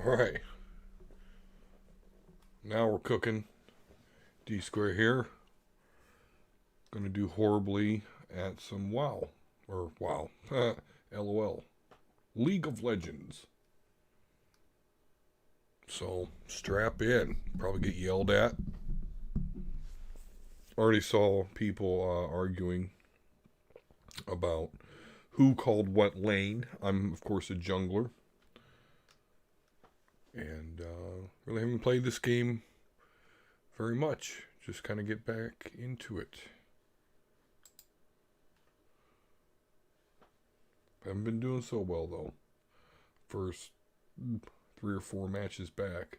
Alright, now we're cooking. D square here. Gonna do horribly at some WoW. Or WoW. LOL. League of Legends. So, strap in. Probably get yelled at. Already saw people arguing about who called what lane. I'm, of course, a jungler. And really haven't played this game very much. Just kind of get back into it. Haven't been doing so well, though. First 3 or 4 matches back.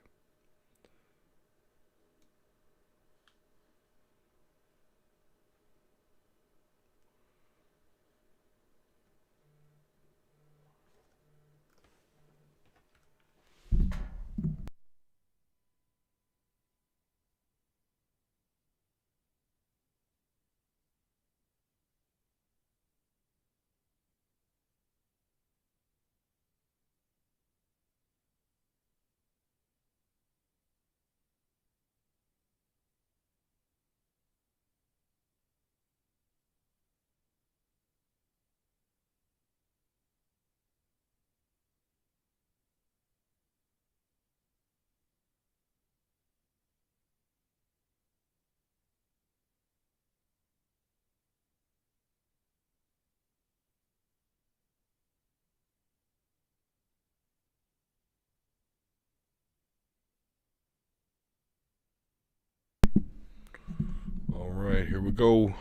Alright, here we go.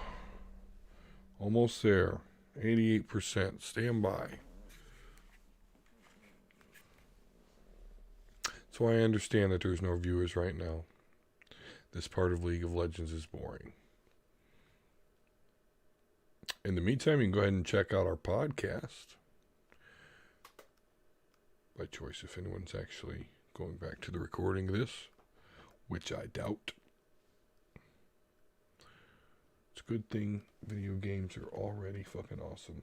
Almost there. 88%. Stand by. So I understand that there's no viewers right now. This part of League of Legends is boring. In the meantime, you can go ahead and check out our podcast. By choice, if anyone's actually going back to the recording of this, which I doubt. It's a good thing video games are already fucking awesome.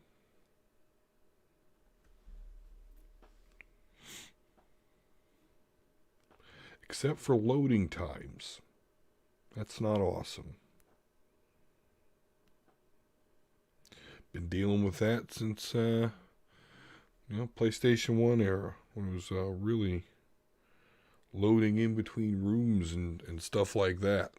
Except for loading times. That's not awesome. Been dealing with that since, PlayStation 1 era. When it was really loading in between rooms and stuff like that.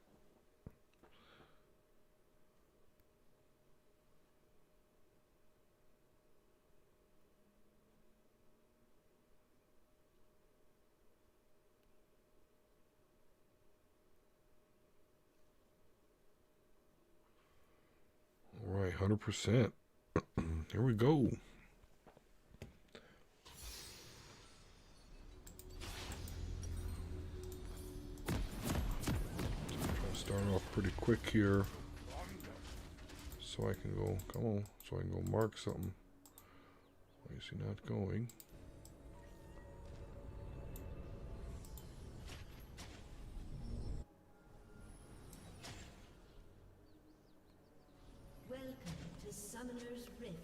Alright, 100%. Here we go. Start off pretty quick here. So I can go, come on, so I can go mark something. Why is he not going? Welcome to Summoner's Rift.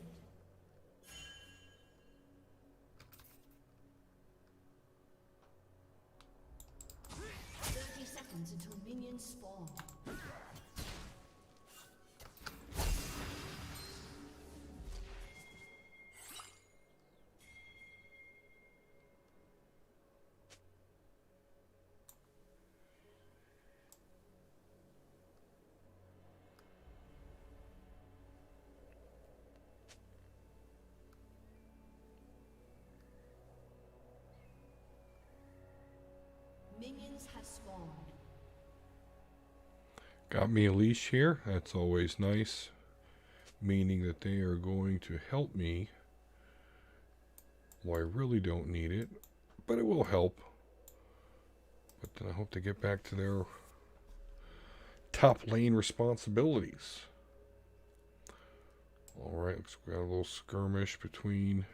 30 seconds until minions spawn. Minions have spawned. Got me a leash here. That's always nice. Meaning that they are going to help me. Well, I really don't need it. But it will help. But then I hope to get back to their top lane responsibilities. Alright, looks like we got a little skirmish between...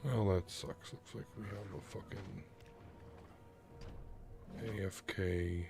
Well, that sucks. Looks like we have a fucking AFK.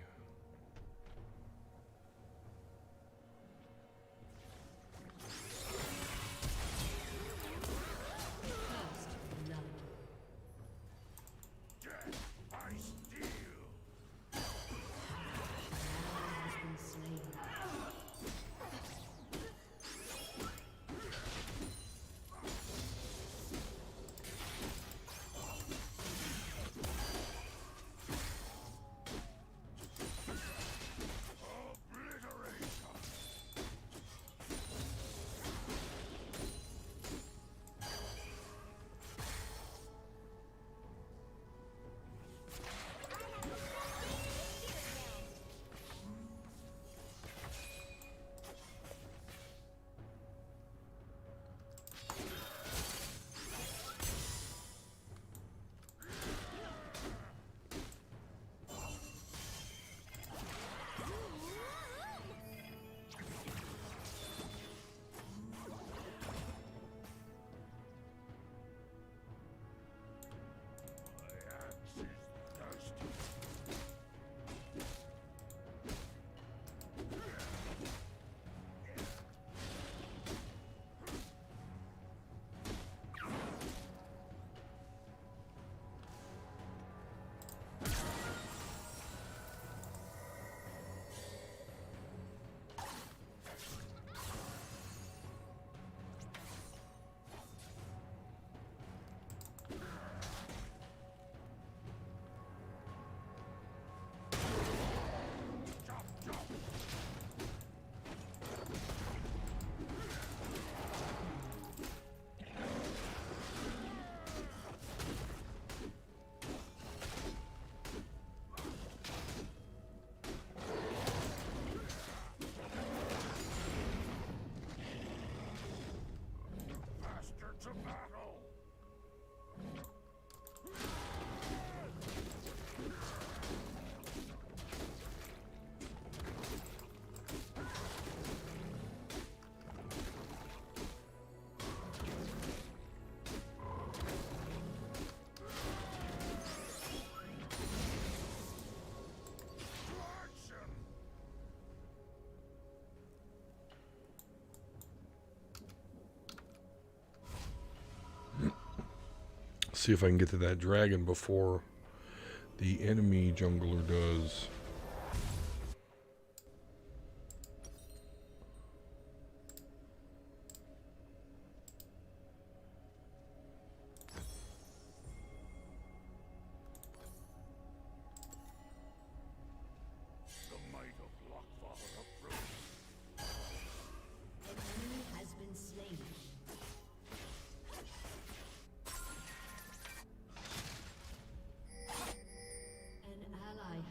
See if I can get to that dragon before the enemy jungler does.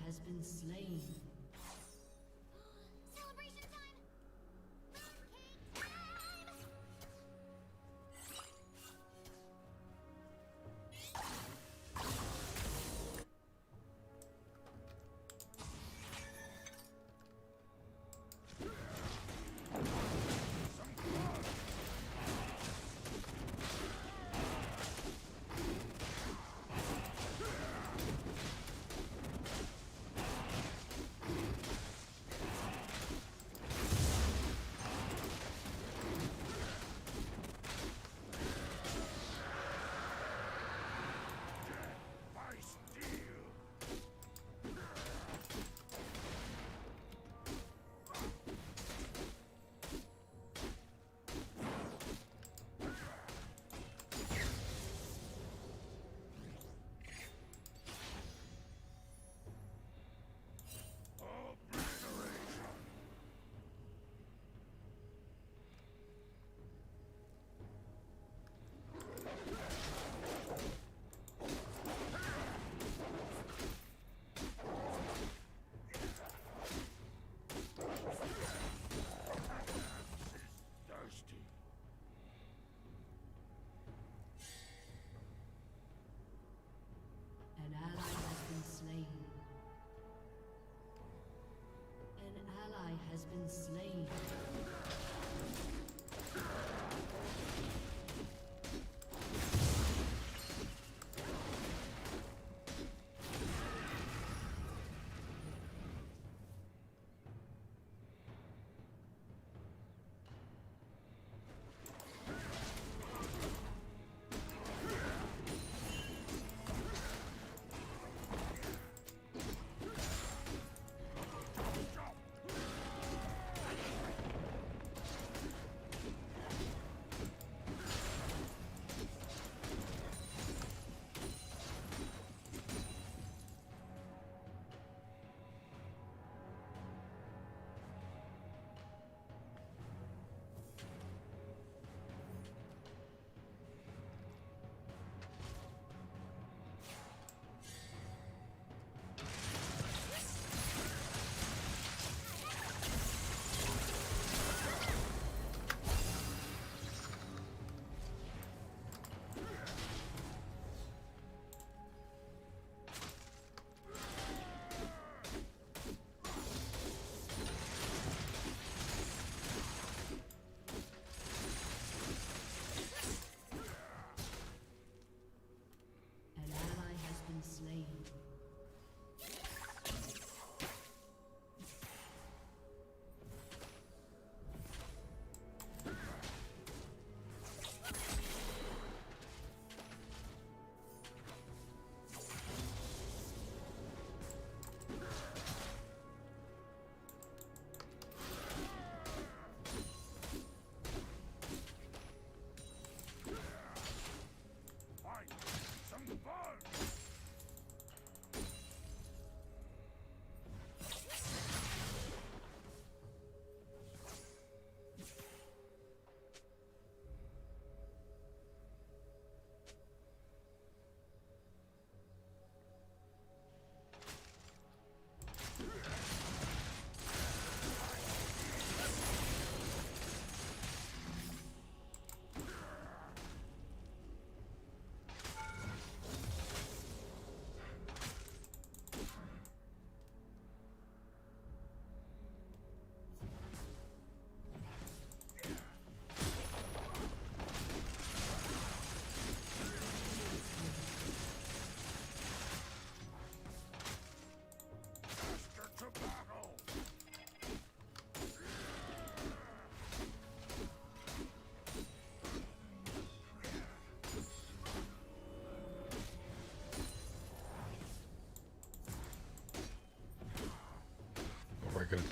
Has been slain.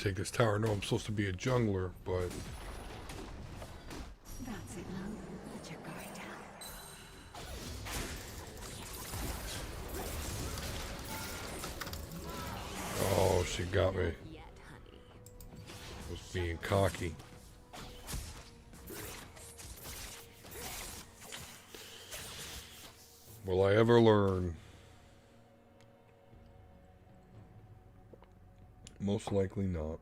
take this tower. No, I'm supposed to be a jungler, but That's it, love. Let your guard down. oh, she got me. Yet, honey. Was being cocky. Will I ever learn? Most likely not.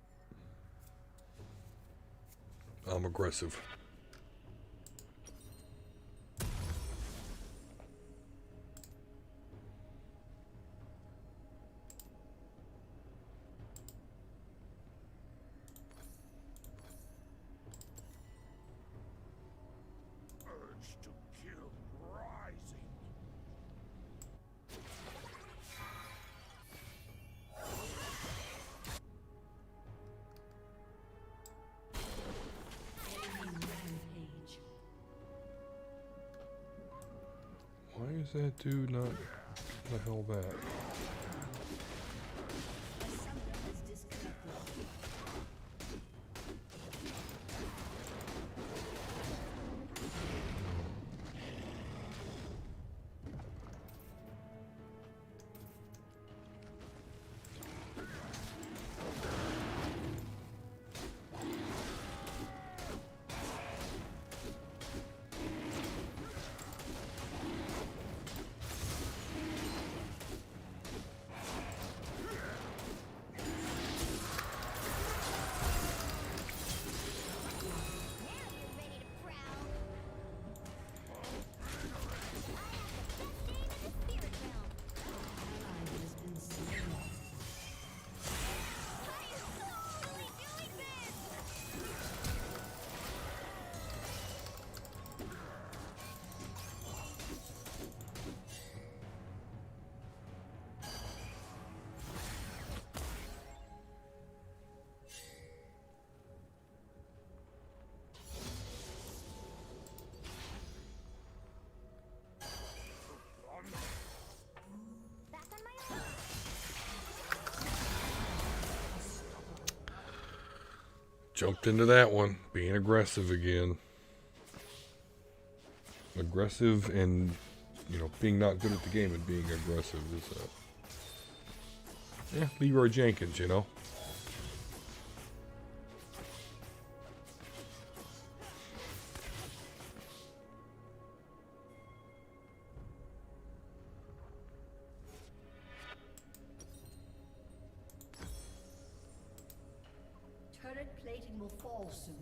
I'm aggressive. Urge to kill rising. Enemy rampage. Why is that dude not the hell back? A summoner has disconnected. Ally has been slain. Jumped into that one, being aggressive again. Aggressive and, you know, being not good at the game and being aggressive is, yeah, Leroy Jenkins, you know. Turret plating will fall soon.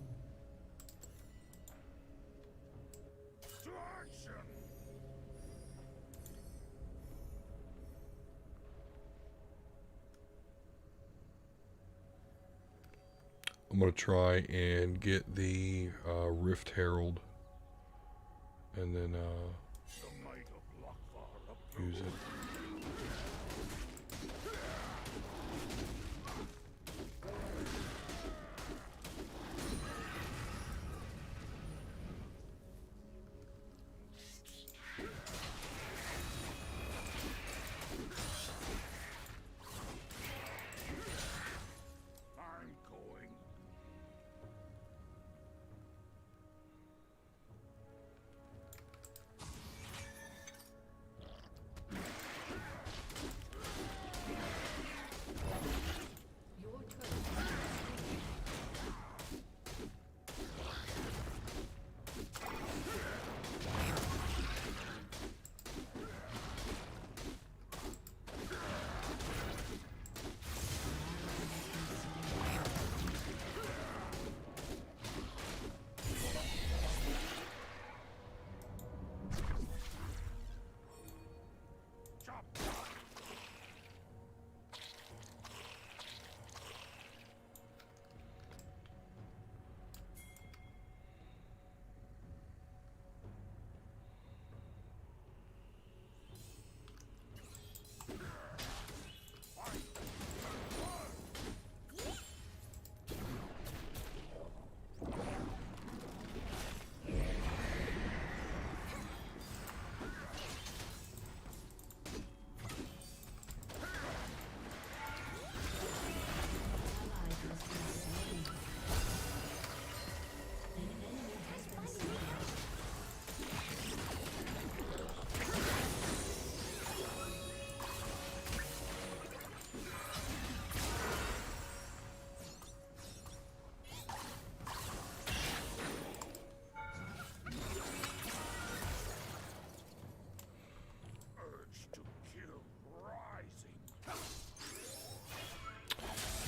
To action. I'm going to try and get the Rift Herald and then The might of Lockvar use it. I'm going.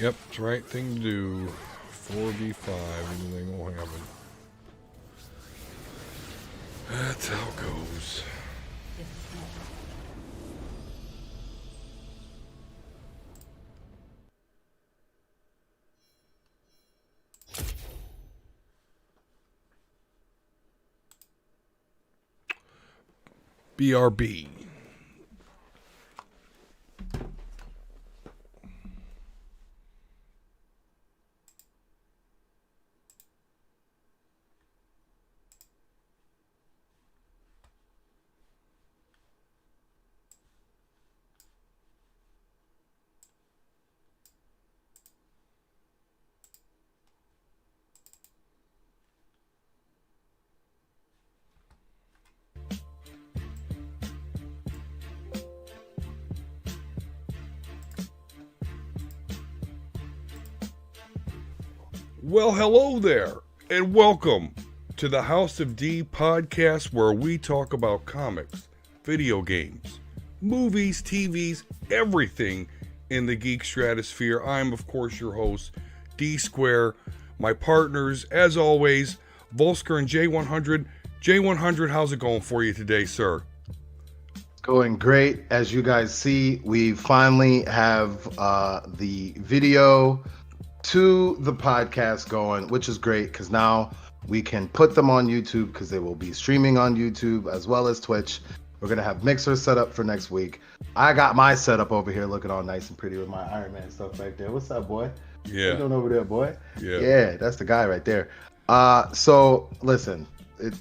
Yep, it's the right thing to do. 4v5, anything will happen. That's how it goes. BRB. Well, hello there, and welcome to the House of D podcast, where we talk about comics, video games, movies, TVs, everything in the geek stratosphere. I'm, of course, your host, D Square. My partners, as always, Volsker and J100. J100, how's it going for you today, sir? Going great. As you guys see, we finally have the video to the podcast going, which is great because now we can put them on YouTube because they will be streaming on YouTube as well as Twitch. We're going to have mixers set up for next week. I got my setup over here looking all nice and pretty with my Iron Man stuff right there. What's up, boy? Yeah. What you doing over there, boy? Yeah, that's the guy right there. So listen,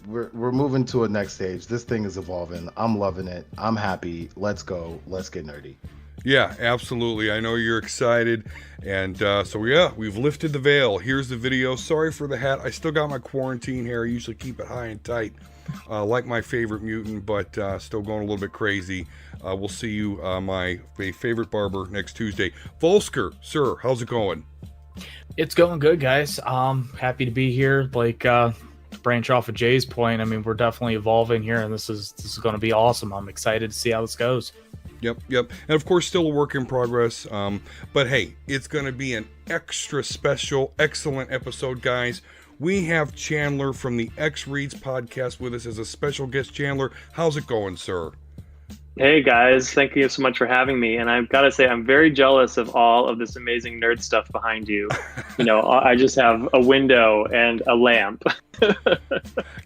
we're moving to a next stage. This thing is evolving. I'm loving it. I'm happy. Let's go. Let's get nerdy. Yeah, absolutely. I know you're excited. And so, yeah, we've lifted the veil. Here's the video. Sorry for the hat. I still got my quarantine hair. I usually keep it high and tight, like my favorite mutant, but still going a little bit crazy. We'll see you, my favorite barber, next Tuesday. Volsker, sir, how's it going? It's going good, guys. Happy to be here. Like, to branch off of Jay's point, I mean, we're definitely evolving here, and this is going to be awesome. I'm excited to see how this goes. Yep. And of course, still a work in progress. But hey, it's going to be an extra special, excellent episode, guys. We have Chandler from the X Reads podcast with us as a special guest. Chandler, how's it going, sir? Hey guys, thank you so much for having me. And I've got to say, I'm very jealous of all of this amazing nerd stuff behind you. You know, I just have a window and a lamp.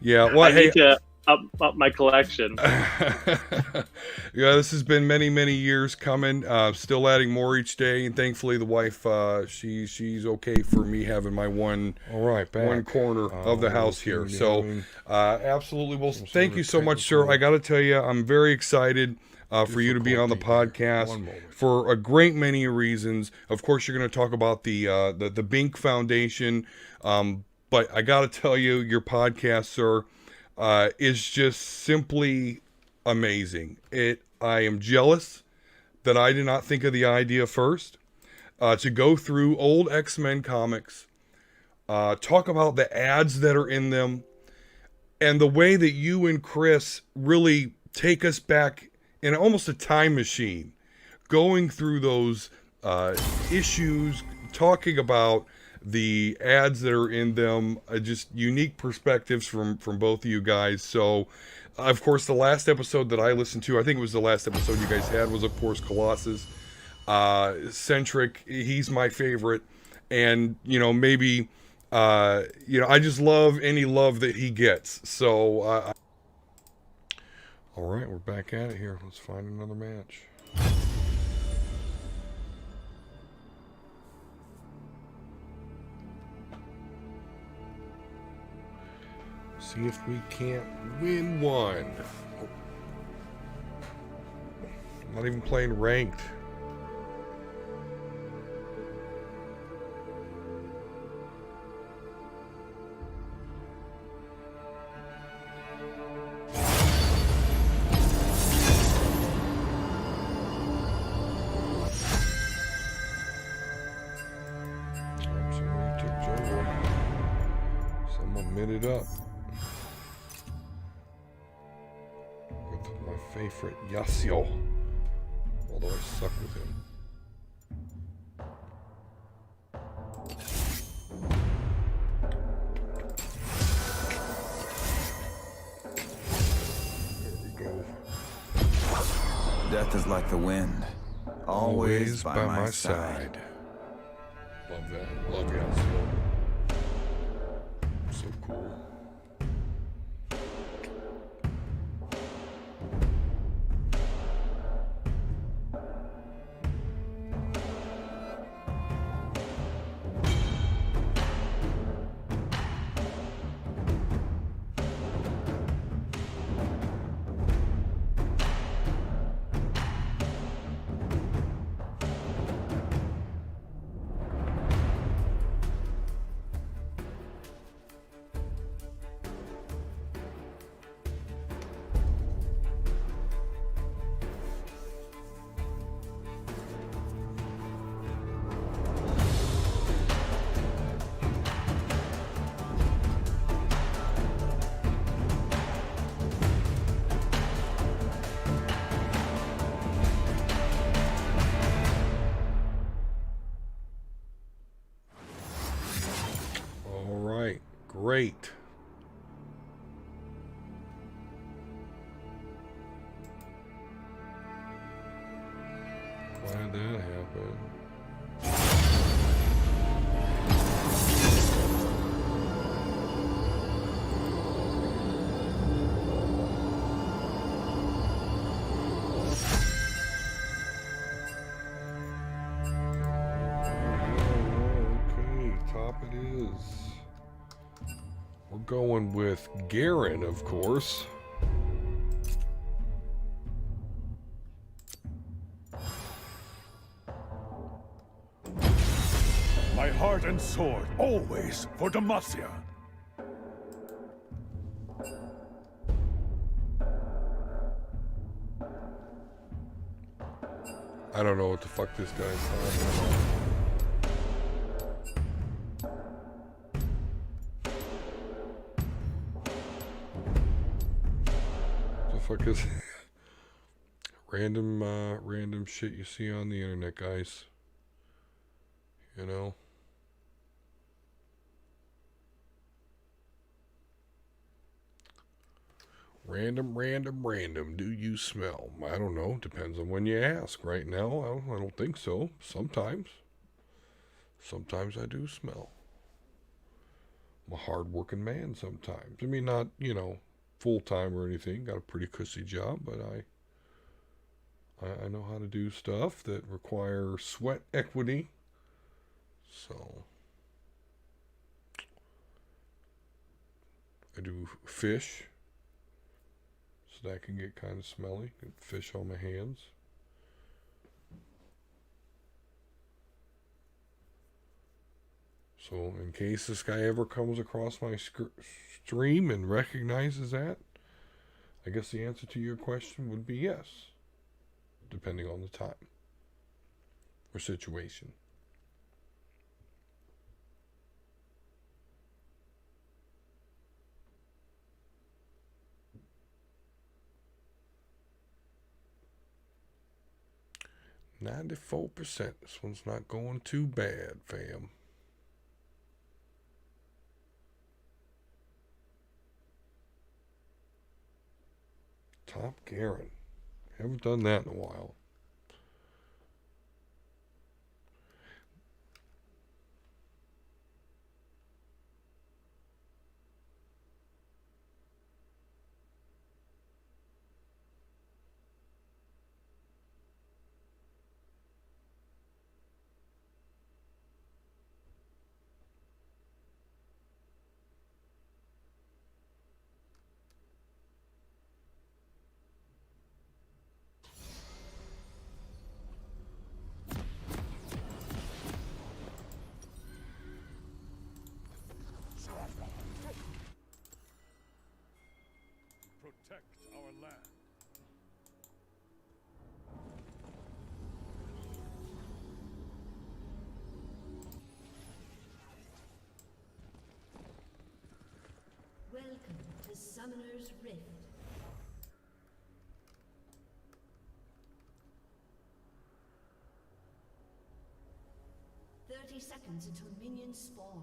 Yeah, well, I need to up my collection. Yeah, this has been many years coming. Still adding more each day, and thankfully the wife, she's okay for me having my one corner of the house here. So absolutely. Well, thank you so much, sir. I got to tell you, I'm very excited for you to be on the podcast for a great many reasons. Of course, you're going to talk about the Bink Foundation, but I got to tell you, your podcast, sir, is just simply amazing. I am jealous that I did not think of the idea first, to go through old X-Men comics, talk about the ads that are in them, and the way that you and Chris really take us back in almost a time machine, going through those issues, talking about the ads that are in them, just unique perspectives from both of you guys. So, of course, the last episode that I listened to, I think it was the last episode you guys had, was, of course, Colossus. Centric, he's my favorite. And, maybe, I just love any love that he gets. So, all right, we're back at it here. Let's find another match. See if we can't win one. I'm not even playing ranked. Somebody took jungle. Someone mid it up. My favorite Yasuo, although I suck with him. Death is like the wind, always by my side. Love that. Love Yasuo. So cool. All right, great. Glad that happened. Okay, top it is. We're going with Garen, of course. My heart and sword, always for Demacia. I don't know what the fuck this guy's talking about. The fuck is random shit you see on the internet, guys? You know? Random. Do you smell? I don't know. Depends on when you ask. Right now, I don't think so. Sometimes I do smell. I'm a hard-working man sometimes. I mean, not, full-time or anything. Got a pretty cushy job, but I know how to do stuff that require sweat equity. So, I do fish. So that can get kind of smelly. Get fish on my hands. So in case this guy ever comes across my stream and recognizes that, I guess the answer to your question would be yes, depending on the time or situation. $94%. This one's not going too bad, fam. Top Garen. Haven't done that in a while. Protect our land. Welcome to Summoner's Rift. Seconds until minions spawn.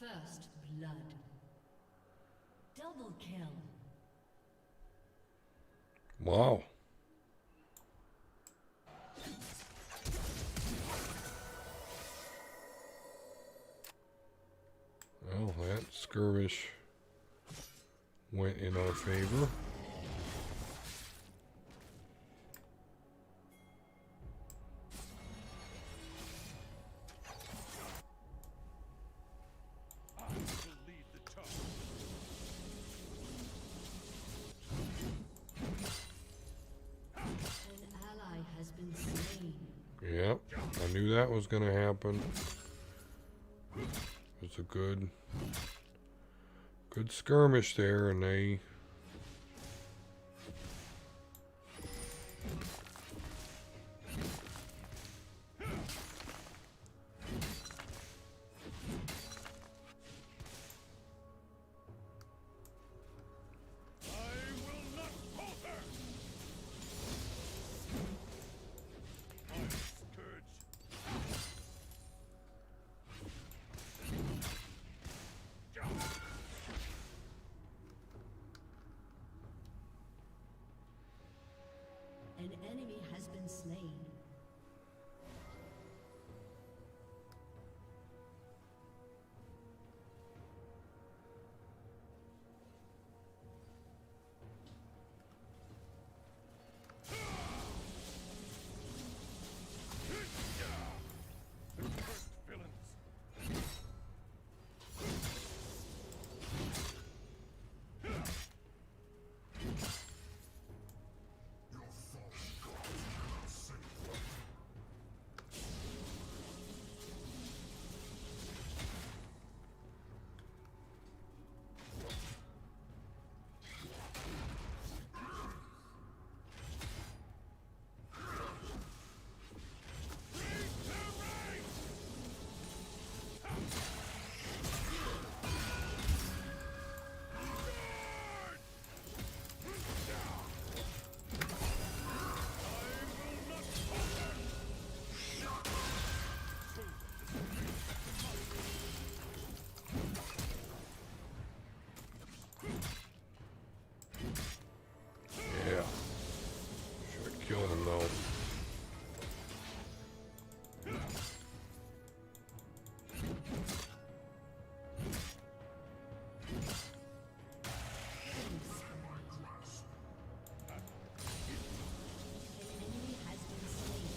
First blood. Double kill. Wow. Well, that skirmish went in our favor. An ally has been slain. Yep, I knew that was going to happen. It's a good skirmish there, and they An enemy has been slain. yeah. Should have killed him though. An enemy has been slain.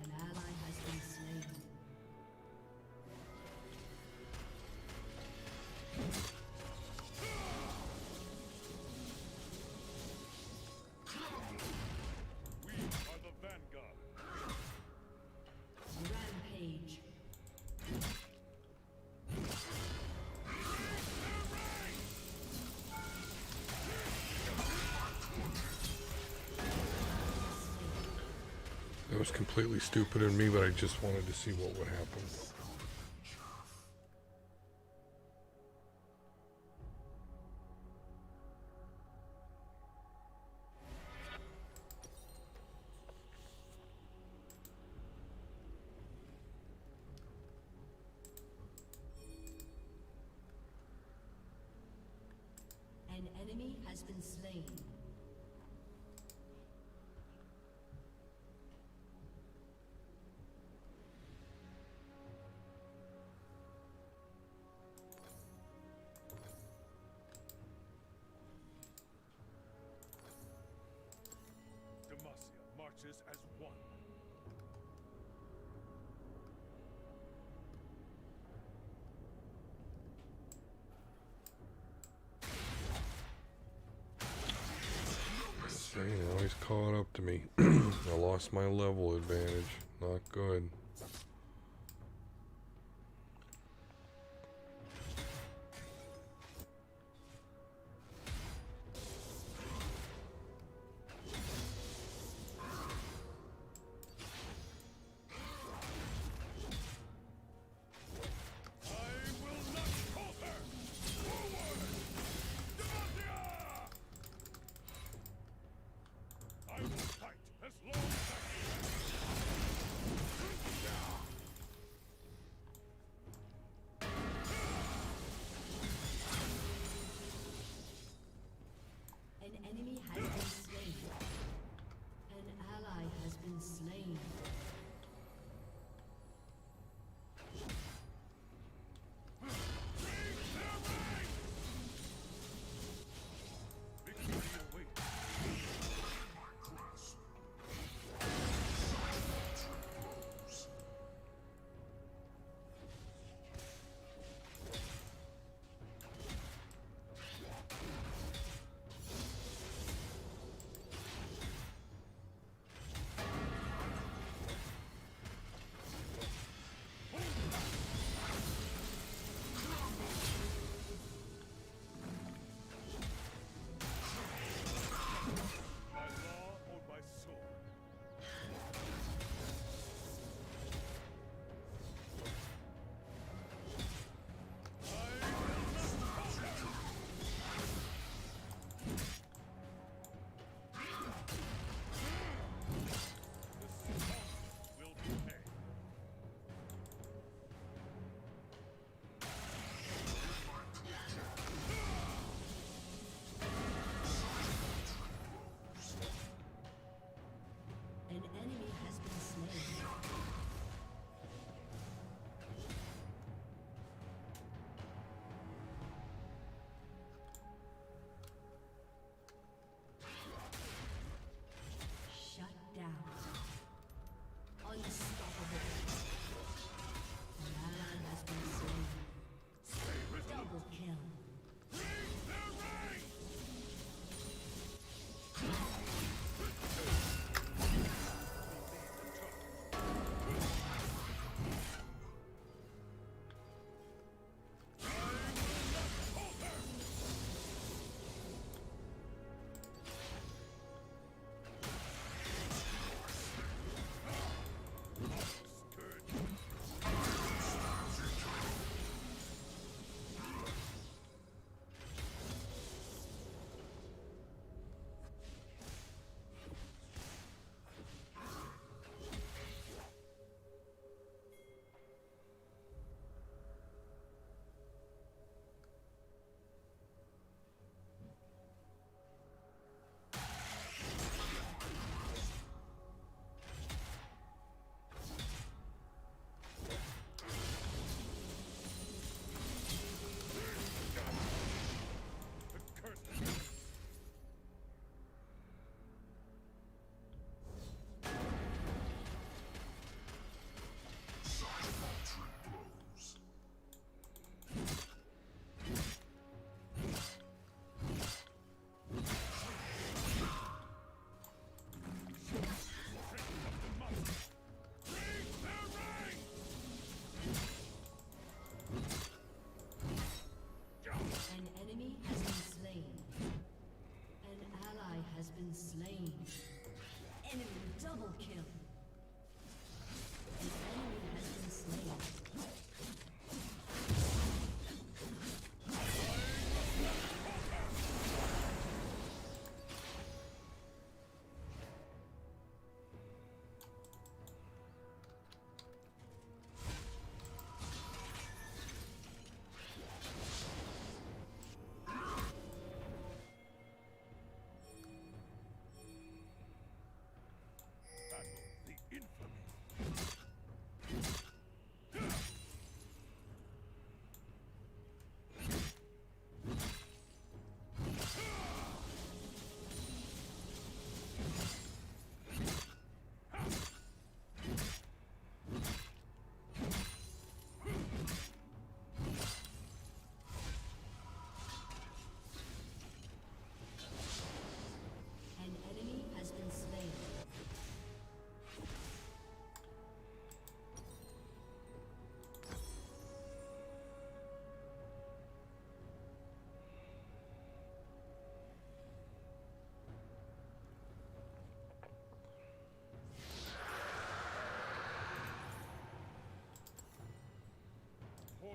An ally has been slain. We are the vanguard. Rampage. That was completely stupid in me, but I just wanted to see what would happen. An enemy has been slain. forces as one. See, now he's caught up to me. I lost my level advantage. Not good. I will fight as long as I An enemy has been slain. An ally has been slain. victory awaits. By law or by sword. The salt will be paid. An enemy has been slain. Shut down. Unstoppable. An ally has been slain. Double kill.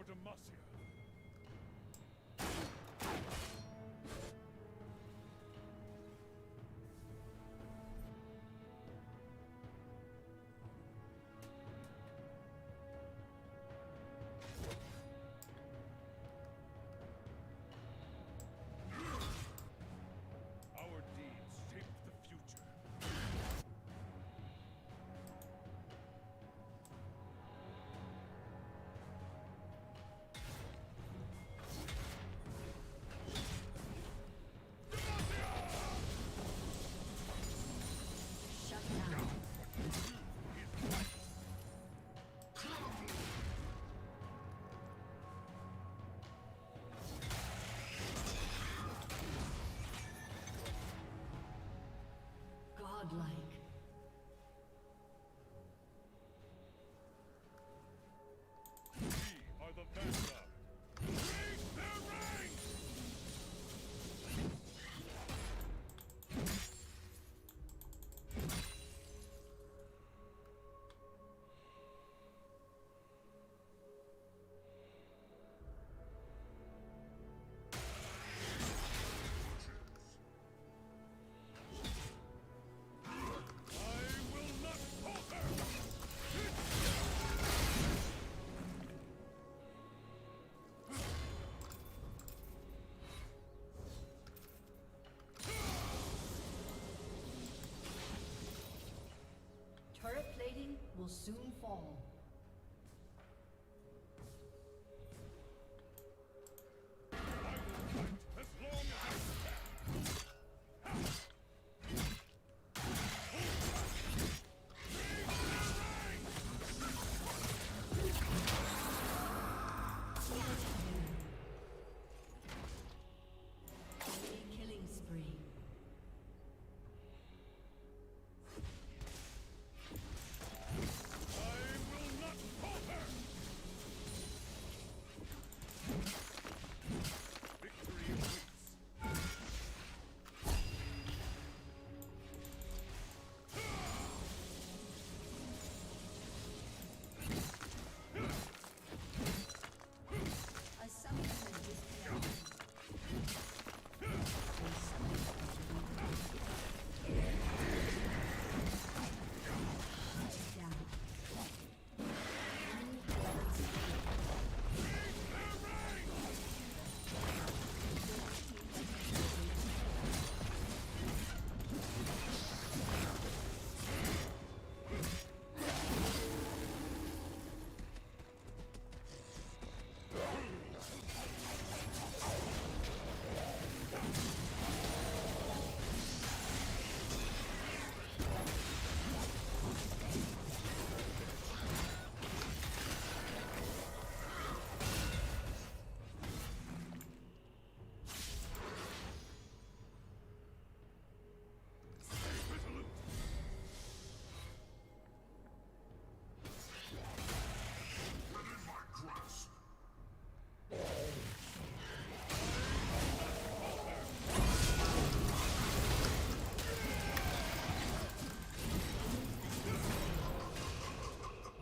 Demacia. Our deeds shape the future. Shut down. Godlike. We are the vanguard. Raise their ranks! I will not falter! Turret plating will soon fall. As long as it's Enemy killing spree. I will not falter! Victory awaits. A summoner has disconnected. A summoner has down. Enemy has been slain.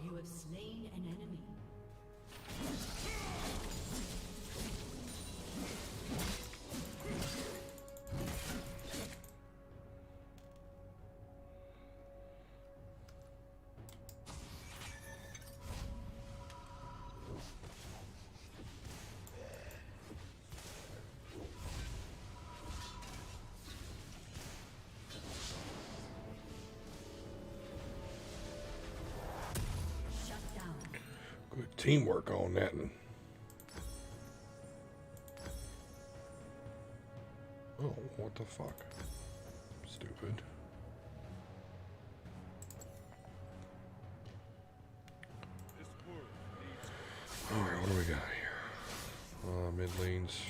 You have slain an enemy. Shut down. Good teamwork on that one. Oh, what the fuck? Stupid. This world needs Alright, what do we got here? Mid lanes.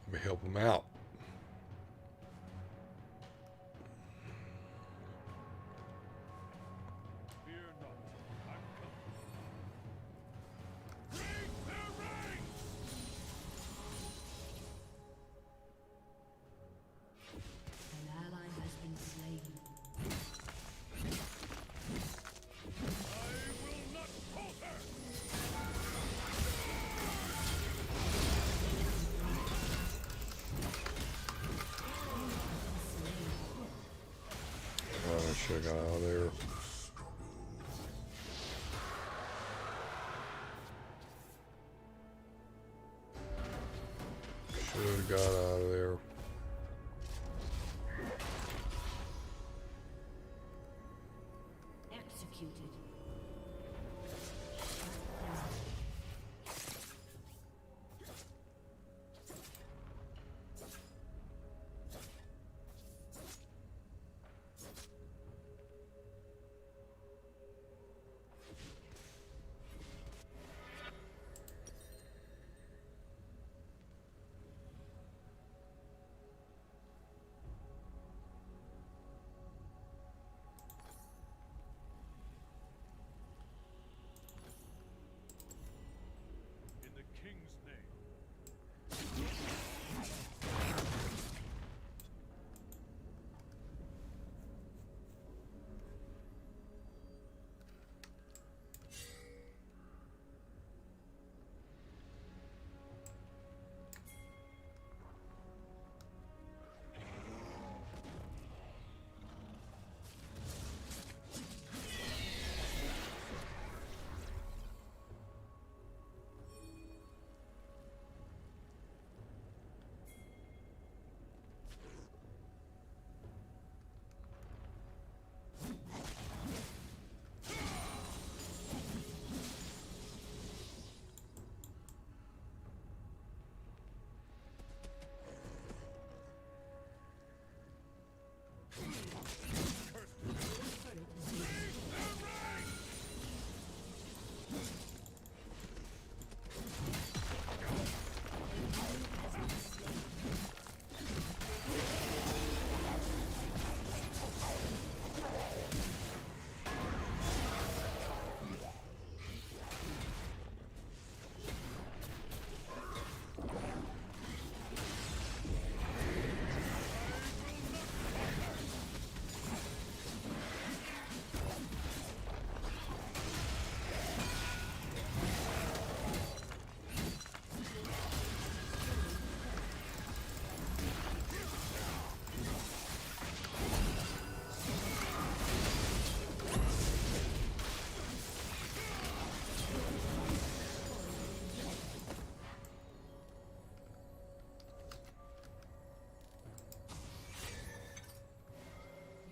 Let me help them out. fear not. I'm coming. Raise their ranks! Good God, out of there. Executed. In the king's name.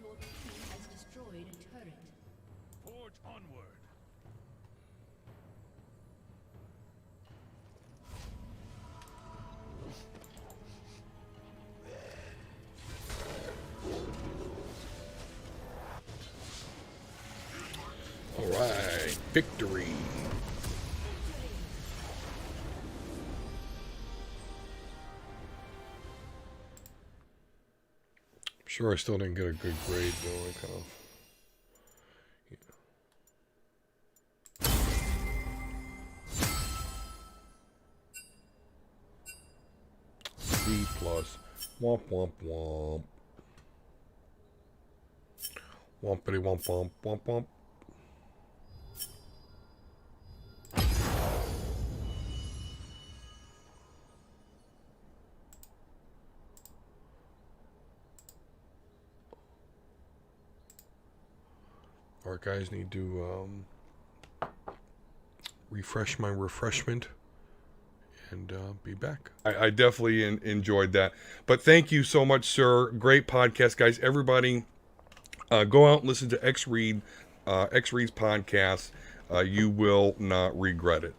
Your team has destroyed a turret. Forge onward. All right, victory. Sure, I still didn't get a good grade though. I kind of. C plus. Womp womp womp. Wompity womp womp womp womp. Alright guys, need to refresh my refreshment and be back. I definitely enjoyed that. But thank you so much, sir. Great podcast, guys. Everybody, go out and listen to X Reed's podcast. You will not regret it.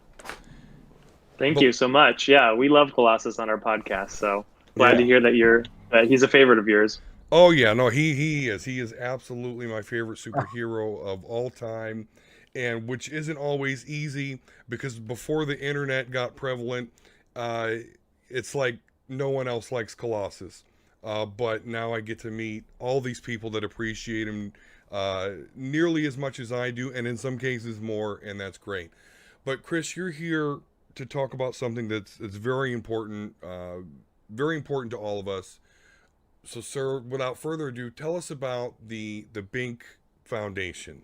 Thank you so much. Yeah, we love Colossus on our podcast, so glad Yeah. to hear that he's a favorite of yours. Oh yeah, no, he is. He is absolutely my favorite superhero of all time, and which isn't always easy because before the internet got prevalent, it's like no one else likes Colossus. But now I get to meet all these people that appreciate him nearly as much as I do, and in some cases more, and that's great. But Chris, you're here to talk about something that's very important to all of us. So, sir, without further ado, tell us about the Bink Foundation.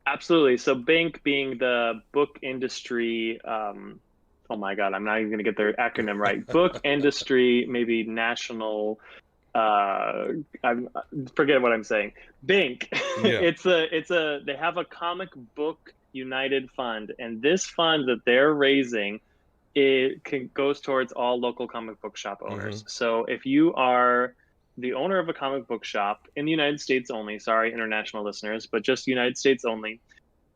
Absolutely. So Bank being the book industry, oh my God, I'm not even going to get their acronym right. Book industry, maybe national, I forget what I'm saying. Bank. Yeah. They have a comic book united fund, and this fund that they're raising goes towards all local comic book shop owners. Mm-hmm. So if you are the owner of a comic book shop in the United States only, sorry, international listeners, but just United States only.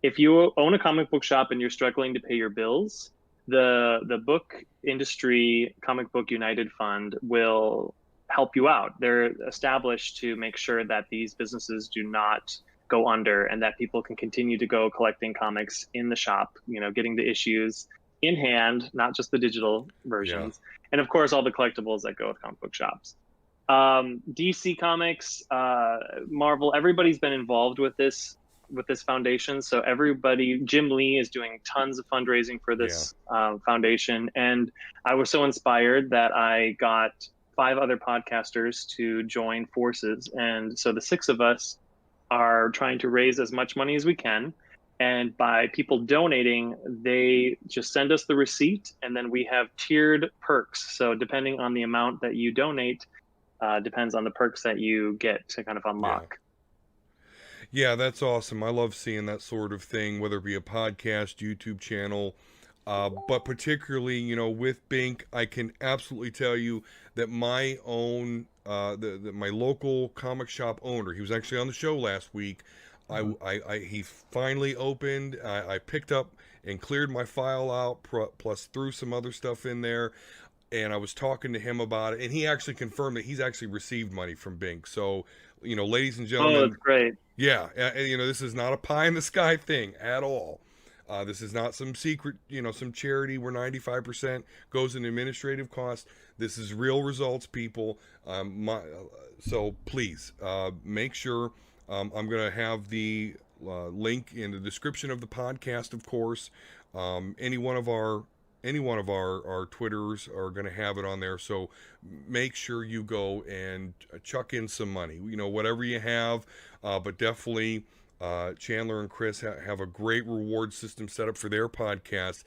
If you own a comic book shop and you're struggling to pay your bills, the Book Industry Comic Book United Fund will help you out. They're established to make sure that these businesses do not go under and that people can continue to go collecting comics in the shop, getting the issues in hand, not just the digital versions. Yeah. And of course, all the collectibles that go with comic book shops. DC Comics, Marvel, everybody's been involved with this foundation. So everybody, Jim Lee is doing tons of fundraising for this foundation. And I was so inspired that I got 5 other podcasters to join forces. And so the 6 of us are trying to raise as much money as we can. And by people donating, they just send us the receipt, and then we have tiered perks. So depending on the amount that you donate, depends on the perks that you get to kind of unlock. Yeah, that's awesome. I love seeing that sort of thing, whether it be a podcast, YouTube channel, but particularly, with Bink, I can absolutely tell you that my own, my local comic shop owner, he was actually on the show last week. He finally opened. I picked up and cleared my file out, plus threw some other stuff in there, and I was talking to him about it, and he actually confirmed that he's actually received money from Bink. So, ladies and gentlemen, oh, that's great. Yeah, this is not a pie in the sky thing at all. This is not some secret, some charity where 95% goes in administrative costs. This is real results, people. So please make sure. I'm going to have the link in the description of the podcast, of course. Any one of our Twitters are going to have it on there. So make sure you go and chuck in some money. Whatever you have, but definitely Chandler and Chris have a great reward system set up for their podcast,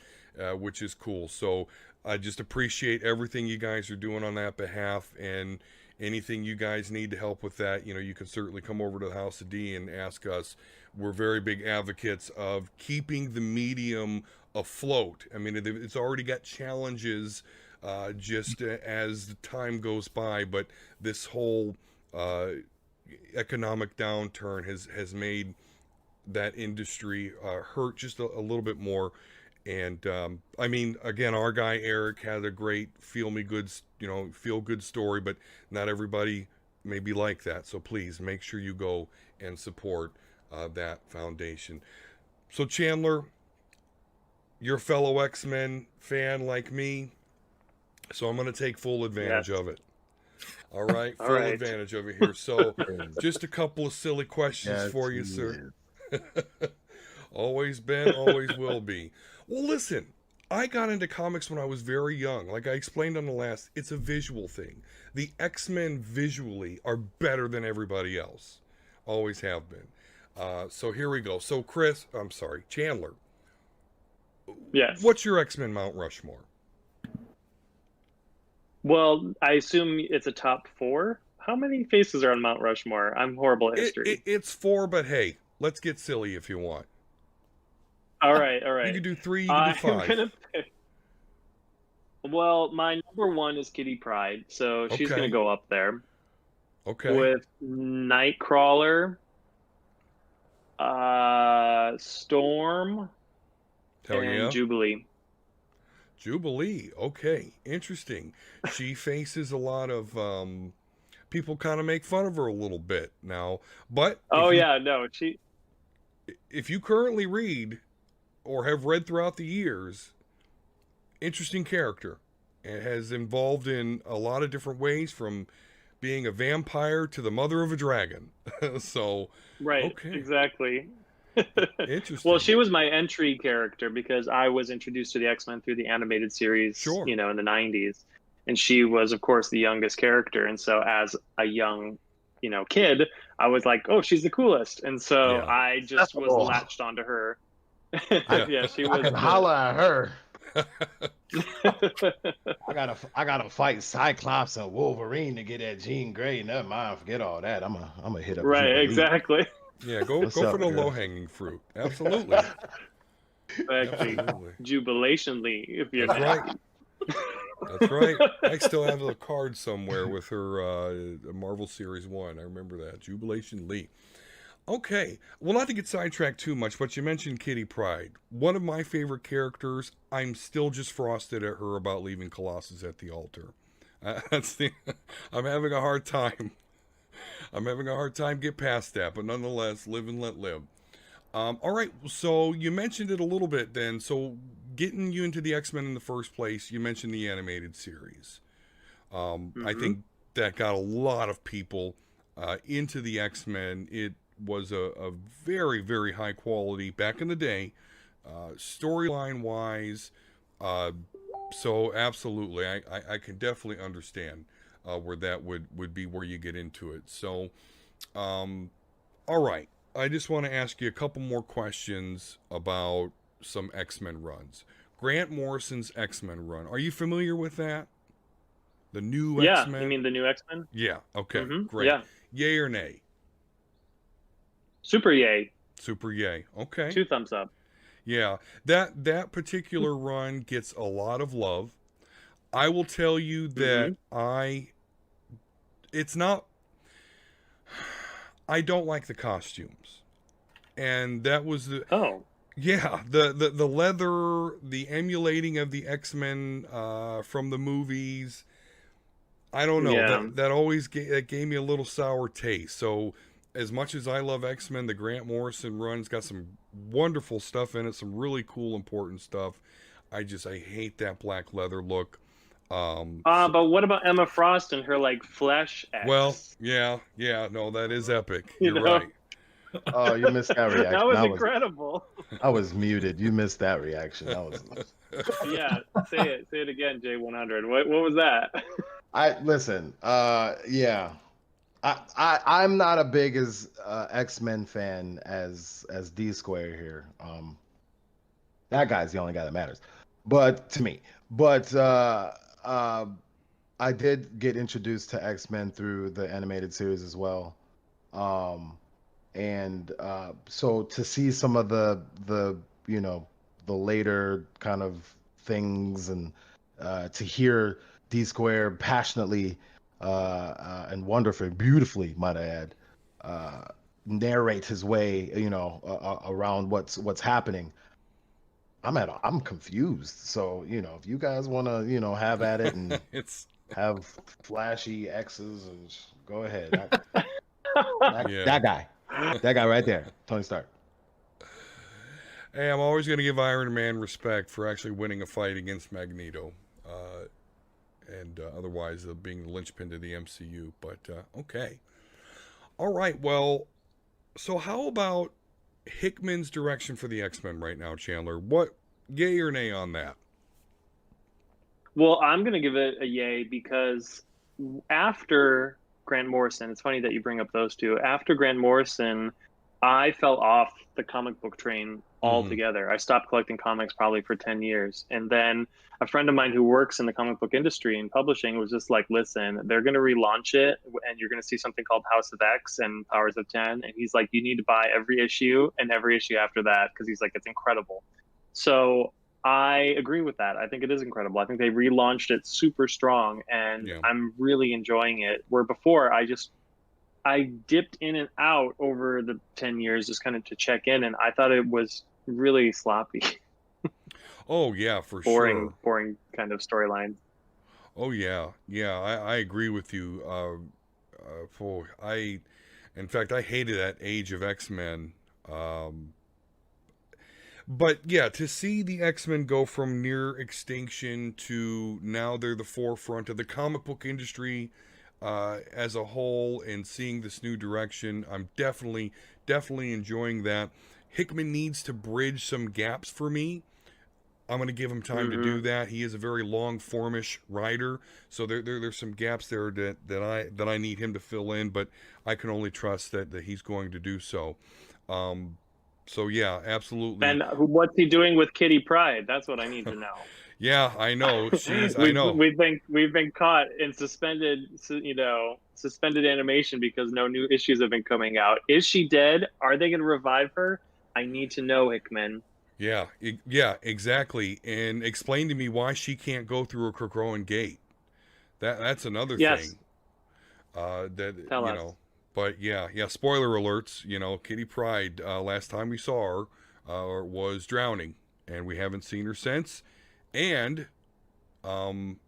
which is cool. So I just appreciate everything you guys are doing on that behalf, and anything you guys need to help with that, you can certainly come over to the House of D and ask us. We're very big advocates of keeping the medium afloat. I mean, it's already got challenges just as the time goes by, but this whole economic downturn has made that industry hurt just a little bit more. And I mean, again, our guy Eric had a great feel good story, but not everybody may be like that. So please make sure you go and support that foundation. So Chandler, you're a fellow X-Men fan like me, so I'm going to take full advantage of it. All right, full advantage of it here. So just a couple of silly questions for you, sir. Always been, always will be. Well, listen, I got into comics when I was very young. Like I explained on the last, it's a visual thing. The X-Men visually are better than everybody else. Always have been. So here we go. So Chandler. Yes. What's your X-Men Mount Rushmore? Well, I assume it's a top 4. How many faces are on Mount Rushmore? I'm horrible at history. It's 4, but hey, let's get silly if you want. All right. You can do 3, you can do 5. Well, my number 1 is Kitty Pryde, so she's going to go up there. Okay. With Nightcrawler, Storm, and Jubilee. Jubilee, okay, interesting. She faces a lot of people kind of make fun of her a little bit now, but if you currently read or have read throughout the years, interesting character, and has involved in a lot of different ways, from being a vampire to the mother of a dragon. So exactly. Interesting. Well, she was my entry character because I was introduced to the X-Men through the animated series, in the 90s. And she was, of course, the youngest character. And so as a young, kid, I was like, oh, she's the coolest. And so I just was latched onto her. She was. I can holler at her. I gotta fight Cyclops and Wolverine to get that Jean Grey. Never mind, forget all that. I'm gonna hit up. Right, Jubilee. Exactly. Yeah, go for the low-hanging fruit. Absolutely. Actually, Absolutely. Jubilation Lee, if you're That's nasty. right. That's right. I still have the card somewhere with her Marvel Series 1. I remember that. Jubilation Lee. Okay. Well, not to get sidetracked too much, but you mentioned Kitty Pryde. One of my favorite characters. I'm still just frosted at her about leaving Colossus at the altar. That's the. I'm having a hard time. I'm having a hard time get past that, but nonetheless, live and let live. All right, so you mentioned it a little bit then. So getting you into the X-Men in the first place, you mentioned the animated series. I think that got a lot of people into the X-Men. It was a very, very high quality back in the day, storyline wise. So absolutely, I can definitely understand where that would be where you get into it. So, all right. I just want to ask you a couple more questions about some X-Men runs. Grant Morrison's X-Men run. Are you familiar with that? The new Yeah, X-Men? you mean the new X-Men? Yeah, okay, great. Yeah. Yay or nay? Super yay. Super yay. Okay. 2 thumbs up. Yeah, that particular run gets a lot of love. I will tell you that it's not, I don't like the costumes. And that was the the leather, the emulating of the X-Men from the movies. I don't know. Yeah. That always gave me a little sour taste. So as much as I love X-Men, the Grant Morrison run's got some wonderful stuff in it, some really cool, important stuff. I hate that black leather look. But what about Emma Frost and her like flesh X? Well, yeah, no, that is epic. You You're know? right. Oh, you missed that reaction. That was incredible. I was muted. You missed that reaction. That was. Yeah, say it again, J100. What was that? I listen. Yeah, I'm not a big as X-Men fan as D Square here. That guy's the only guy that matters, but to me. But I did get introduced to X-Men through the animated series as well. And so to see some of the the later kind of things and to hear D Square passionately and wonderfully, beautifully, might I add, narrate his way, around what's happening. I'm confused. So if you guys want to have at it and have flashy X's, and go ahead. That guy right there, Tony Stark. Hey, I'm always going to give Iron Man respect for actually winning a fight against Magneto, and otherwise being the linchpin to the MCU. But okay, all right. Well, so how about Hickman's direction for the X-Men right now, Chandler? What, yay or nay on that? Well, I'm going to give it a yay because after Grant Morrison, it's funny that you bring up those two. After Grant Morrison, I fell off the comic book train altogether. I stopped collecting comics probably for 10 years. And then a friend of mine who works in the comic book industry and publishing was just like, listen, they're going to relaunch it and you're going to see something called House of X and Powers of 10. And he's like, you need to buy every issue and every issue after that because he's like, it's incredible. So I agree with that. I think it is incredible. I think they relaunched it super strong and I'm really enjoying it. Where before I dipped in and out over the 10 years just kind of to check in, and I thought it was really sloppy. Oh, yeah, for sure. Boring kind of storyline. Oh, yeah. Yeah, I agree with you. In fact, I hated that age of X-Men. But, yeah, to see the X-Men go from near extinction to now they're the forefront of the comic book industry as a whole, and seeing this new direction, I'm definitely enjoying that. Hickman needs to bridge some gaps for me. I'm going to give him time to do that. He is a very long formish writer, so there's some gaps there that I need him to fill in, but I can only trust that he's going to do so. So yeah, absolutely. And what's he doing with Kitty Pryde? That's what I need to know. Yeah, I know. I know. We've been caught in suspended animation because no new issues have been coming out. Is she dead? Are they going to revive her? I need to know, Hickman. Yeah, exactly. And explain to me why she can't go through a Krakoan gate. That's another Yes, thing. That tell you us. know, but yeah. Spoiler alerts. Kitty Pryde. Last time we saw her, was drowning, and we haven't seen her since. And um,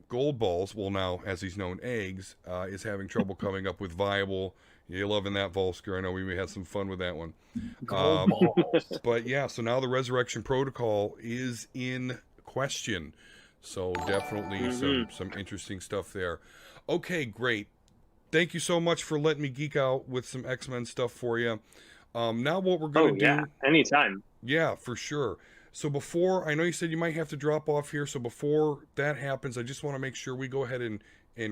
Gold Balls, well now as he's known, Eggs, is having trouble coming up with viable. You're loving that, Volsker. I know we had some fun with that one. Gold balls. But yeah, so now the Resurrection Protocol is in question. So definitely some interesting stuff there. Okay, great. Thank you so much for letting me geek out with some X-Men stuff for you. Now what we're Oh gonna yeah, do? anytime. Yeah, for sure. So before, I know you said you might have to drop off here. So before that happens, I just want to make sure we go ahead and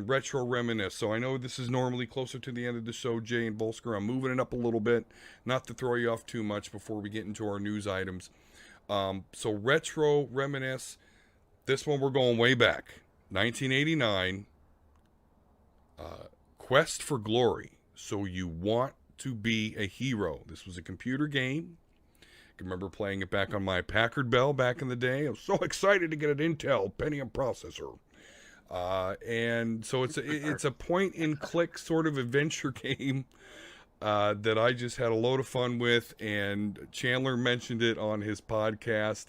retro reminisce. So I know this is normally closer to the end of the show, Jay and Volsker. I'm moving it up a little bit, not to throw you off too much before we get into our news items. So retro reminisce. This one we're going way back, 1989. Quest for Glory. So you want to be a hero. This was a computer game. I can remember playing it back on my Packard Bell back in the day. I was so excited to get an Intel Pentium processor. And so it's a point and click sort of adventure game that I just had a load of fun with. And Chandler mentioned it on his podcast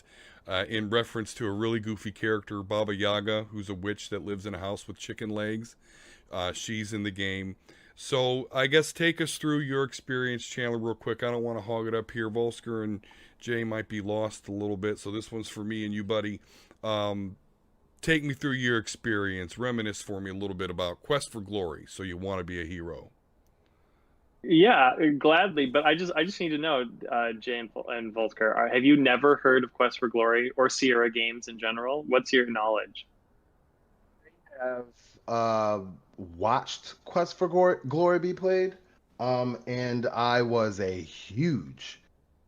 in reference to a really goofy character, Baba Yaga, who's a witch that lives in a house with chicken legs. She's in the game. So I guess take us through your experience, Chandler, real quick. I don't want to hog it up here. Volsker and Jay might be lost a little bit, so this one's for me and you, buddy. Take me through your experience. Reminisce for me a little bit about Quest for Glory. So you want to be a hero. Yeah, gladly. But I just need to know, Jay and Volker, have you never heard of Quest for Glory or Sierra games in general? What's your knowledge? Have watched Quest for Glory be played, and I was a huge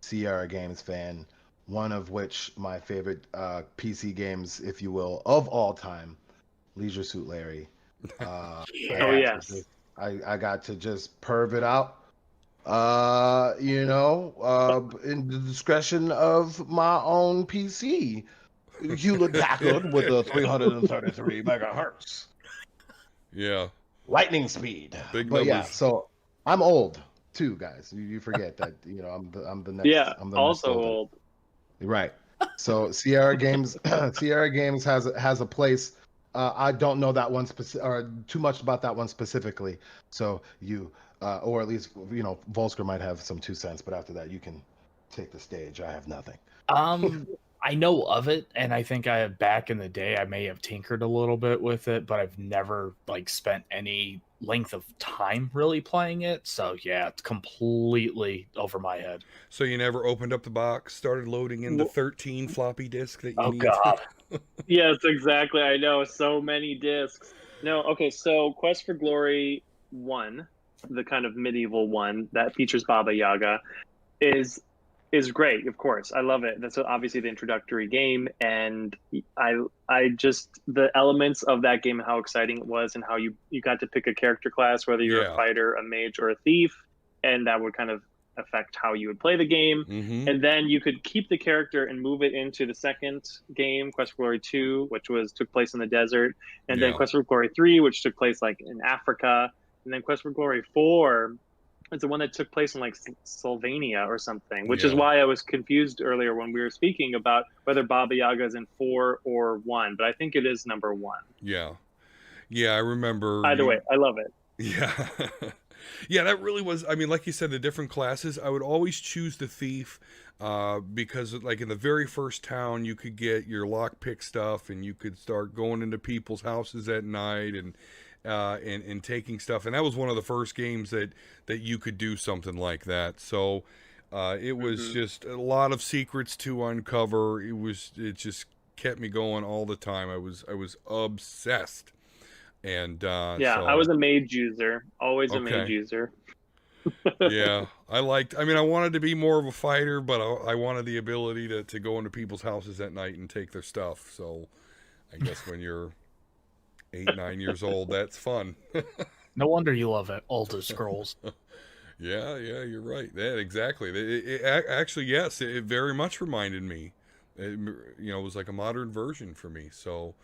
Sierra Games fan. One of which my favorite PC games, if you will, of all time, Leisure Suit Larry. Oh yes. I got to just perv it out, in the discretion of my own PC. Hewlett Packard with a 333 megahertz. Yeah. Lightning speed. Big But yeah, numbers. so I'm old too, guys. You forget that, I'm the next. Yeah, I'm the also next older. old. Right. So Sierra Games, Sierra Games has a place. I don't know that one or too much about that one specifically. So or at least Volsker might have some 2 cents, but after that you can take the stage. I have nothing. I know of it, and I think back in the day I may have tinkered a little bit with it, but I've never spent any length of time really playing it. So yeah, it's completely over my head. So you never opened up the box, started loading in the 13 floppy disk that you Oh need? God. Yes, exactly. I know, so many discs. No, okay, so Quest for Glory 1, the kind of medieval one that features Baba Yaga, is great, of course. I love it. That's obviously the introductory game, and I just the elements of that game and how exciting it was, and how you got to pick a character class, whether you're a fighter, a mage, or a thief, and that would kind of affect how you would play the game. Mm-hmm. And then you could keep the character and move it into the second game, Quest for Glory 2, which took place in the desert, and then Quest for Glory 3, which took place in Africa, and then Quest for Glory 4. It's the one that took place in Slovenia or something, which is why I was confused earlier when we were speaking about whether Baba Yaga is in 4 or 1, but I think it is number 1. Yeah, I remember. Either way, I love it. Yeah. Yeah, that really was. I mean, like you said, the different classes. I would always choose the thief because, in the very first town, you could get your lockpick stuff, and you could start going into people's houses at night and taking stuff. And that was one of the first games that you could do something like that. So it was just a lot of secrets to uncover. It just kept me going all the time. I was obsessed. And I was a mage user, always a mage user. Yeah, I wanted to be more of a fighter, but I wanted the ability to go into people's houses at night and take their stuff. So I guess when you're 8, 9 years old, that's fun. No wonder you love it, Elder Scrolls. Yeah, you're right. That exactly. Actually, yes, it very much reminded me. It, it was like a modern version for me. So,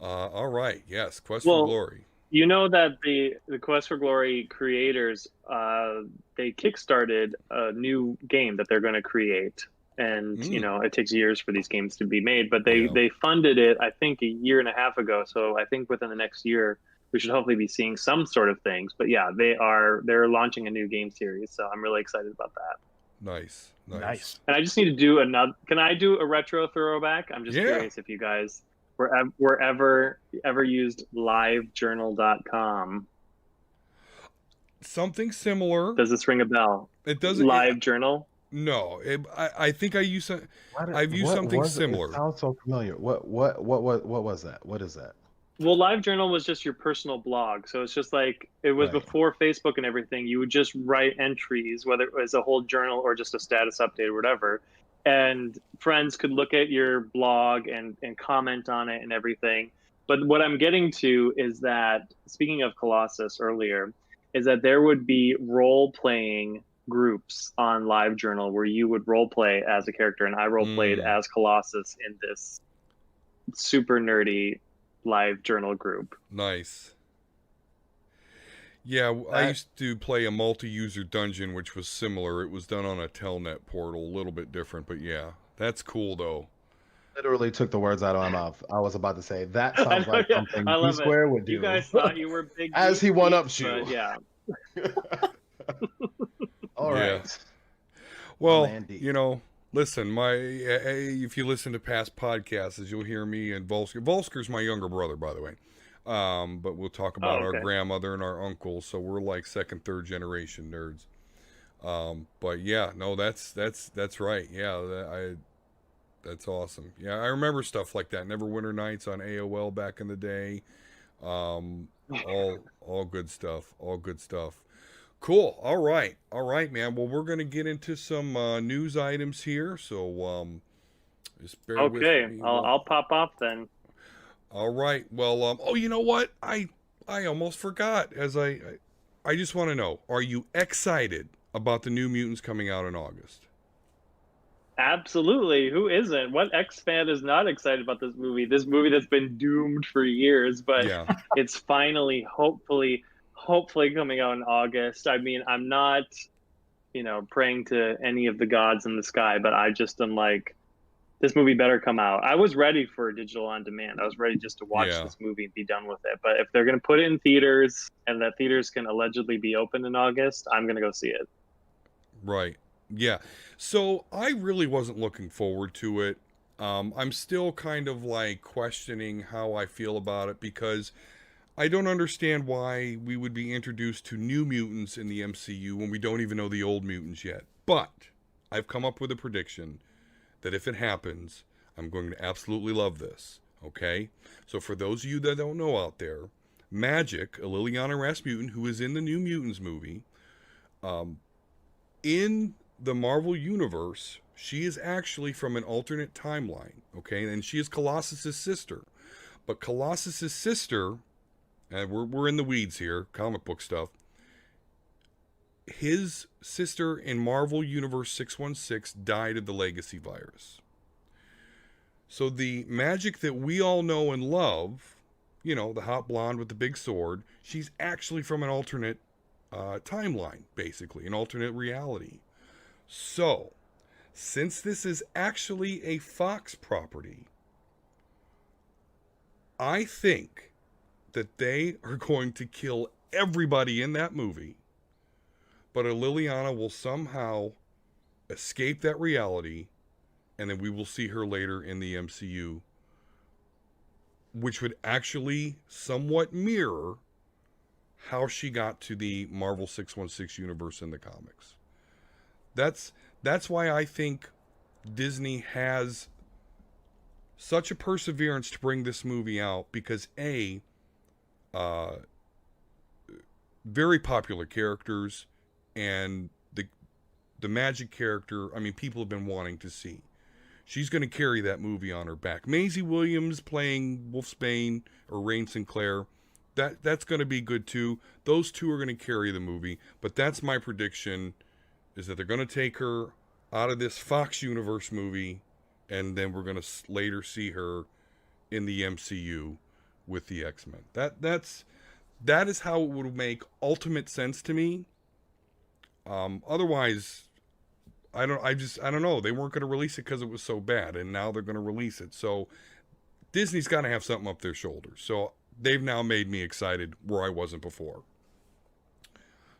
all right, yes, Quest for Well, Glory. you know that the Quest for Glory creators, they kickstarted a new game that they're going to create, and Mm, it takes years for these games to be made, but they yeah, they funded it, I think, a year and a half ago. So I think within the next year we should hopefully be seeing some sort of things. But yeah, they're launching a new game series, so I'm really excited about that. nice. Nice. And I just need to do another. Can I do a retro throwback? I'm just Yeah, curious if you guys were ever used livejournal.com. something similar. Does this ring a bell? It doesn't. Live Journal. No, I think What? I've used What something was it? It similar. sounds so familiar. What was that? What is that? Well, Live Journal was just your personal blog. So it's just like it was Right. before Facebook and everything. You would just write entries, whether it was a whole journal or just a status update or whatever. And friends could look at your blog and comment on it and everything. But what I'm getting to is that, speaking of Colossus earlier, is that there would be role playing groups on Live Journal where you would role play as a character, and I role played Mm, as Colossus in this super nerdy Live Journal group. nice. Yeah, I That used to play a multi-user dungeon, which was similar. It was done on a Telnet portal, a little bit different, but yeah, that's cool though. literally took the words out of my mouth. I was about to say that I sounds know, like yeah, something I B love it. Square would You do. guys thought you were big As he geeks, one ups you. but yeah. All Yeah. right. Well, Landy. listen, if you listen to past podcasts, you'll hear me and Volsker. Volsker's my younger brother, by the way. But we'll talk about Oh, our okay. grandmother and our uncle, so we're like second, third generation nerds. But yeah, no, that's right. Yeah, that's awesome. Yeah, I remember stuff like that. Neverwinter Nights on AOL back in the day. All good stuff. All good stuff. Cool. All right, man. Well, we're gonna get into some news items here. So just bear with Okay, me. I'll pop off then. All right. Well, oh, you know what? I almost forgot. I just want to know: are you excited about the New Mutants coming out in August? Absolutely. Who isn't? What X fan is not excited about this movie? This movie that's been doomed for years, but Yeah. it's finally, hopefully coming out in August. I mean, I'm not, praying to any of the gods in the sky, but I just am like, this movie better come out. I was ready for digital on demand. I was ready just to watch Yeah. this movie and be done with it. But if they're going to put it in theaters and that theaters can allegedly be open in August, I'm going to go see it. Right. Yeah. So I really wasn't looking forward to it. I'm still kind of like questioning how I feel about it because I don't understand why we would be introduced to new mutants in the MCU when we don't even know the old mutants yet. But I've come up with a prediction that if it happens, I'm going to absolutely love this. Okay? So for those of you that don't know out there, Magic, a Liliana Rasputin, who is in the New Mutants movie, in the Marvel Universe, she is actually from an alternate timeline, okay? And she is Colossus's sister. But Colossus's sister, and we're in the weeds here, comic book stuff, his sister in Marvel Universe 616 died of the legacy virus. So the Magic that we all know and love, the hot blonde with the big sword, she's actually from an alternate timeline, basically, an alternate reality. So, since this is actually a Fox property, I think that they are going to kill everybody in that movie, but a Liliana will somehow escape that reality, and then we will see her later in the MCU, which would actually somewhat mirror how she got to the Marvel 616 universe in the comics. That's why I think Disney has such a perseverance to bring this movie out, because very popular characters, and the Magic character, I mean, people have been wanting to see. She's going to carry that movie on her back. Maisie Williams playing Wolfsbane or Rain Sinclair, that's going to be good too. Those two are going to carry the movie, but that's my prediction, is that they're going to take her out of this Fox Universe movie, and then we're going to later see her in the MCU with the X-Men. That is how it would make ultimate sense to me. Otherwise, I don't know. They weren't going to release it because it was so bad, and now they're going to release it. So Disney's got to have something up their shoulders. So they've now made me excited where I wasn't before.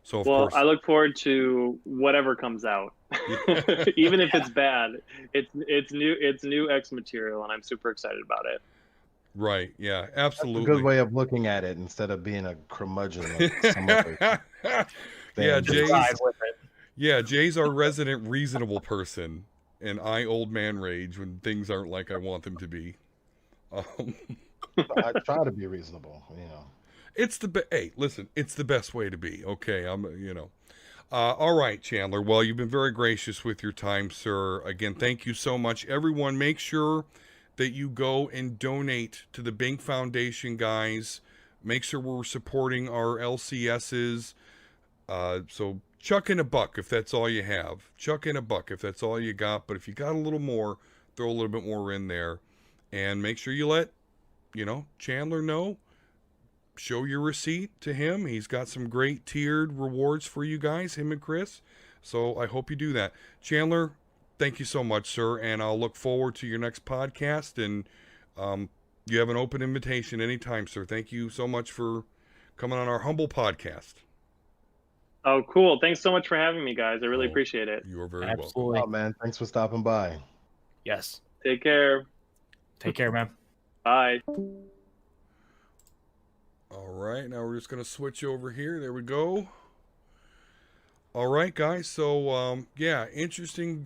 So of course, I look forward to whatever comes out, even if it's bad. It's new X material, and I'm super excited about it. right? Yeah, absolutely. That's a good way of looking at it instead of being a curmudgeon. Like some other Yeah, fans. Jay's. Ride with it. Yeah, Jay's our resident reasonable person, and I old man rage when things aren't like I want them to be. I try to be reasonable, It's hey, listen, it's the best way to be. Okay, all right, Chandler. Well, you've been very gracious with your time, sir. Again, thank you so much. Everyone, make sure that you go and donate to the Bink Foundation, guys. Make sure we're supporting our LCSs. So chuck in a buck if that's all you have. Chuck in a buck if that's all you got. But if you got a little more, throw a little bit more in there. And make sure you let, Chandler know. Show your receipt to him. He's got some great tiered rewards for you guys, him and Chris. So I hope you do that. Chandler, thank you so much, sir. And I'll look forward to your next podcast. And you have an open invitation anytime, sir. Thank you so much for coming on our humble podcast. Oh, cool. Thanks so much for having me, guys. I really appreciate it. You are very Absolutely. welcome. Oh, man. Thanks for stopping by. Yes. Take care. Take care, man. Bye. All right, now we're just going to switch over here. There we go. All right, guys. So, yeah, interesting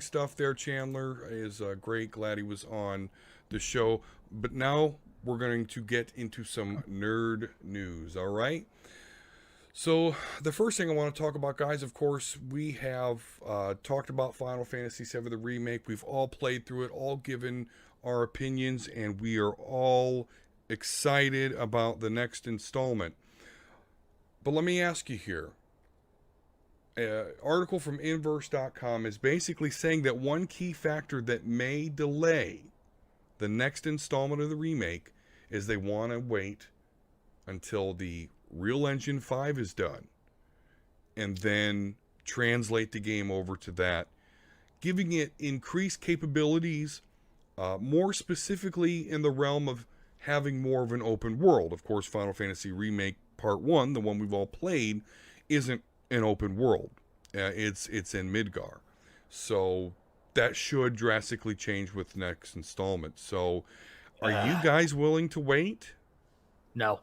stuff there. Chandler is great. Glad he was on the show. But now we're going to get into some nerd news. All right. So the first thing I want to talk about, guys, of course, we have talked about Final Fantasy VII, the remake. We've all played through it, all given our opinions, and we are all excited about the next installment. But let me ask you here. An article from Inverse.com is basically saying that one key factor that may delay the next installment of the remake is they want to wait until the Real Engine 5 is done and then translate the game over to that, giving it increased capabilities, more specifically in the realm of having more of an open world. Of course, Final Fantasy Remake Part 1, the one we've all played, isn't an open world. It's in Midgar. So that should drastically change with the next installment. So are you guys willing to wait? No.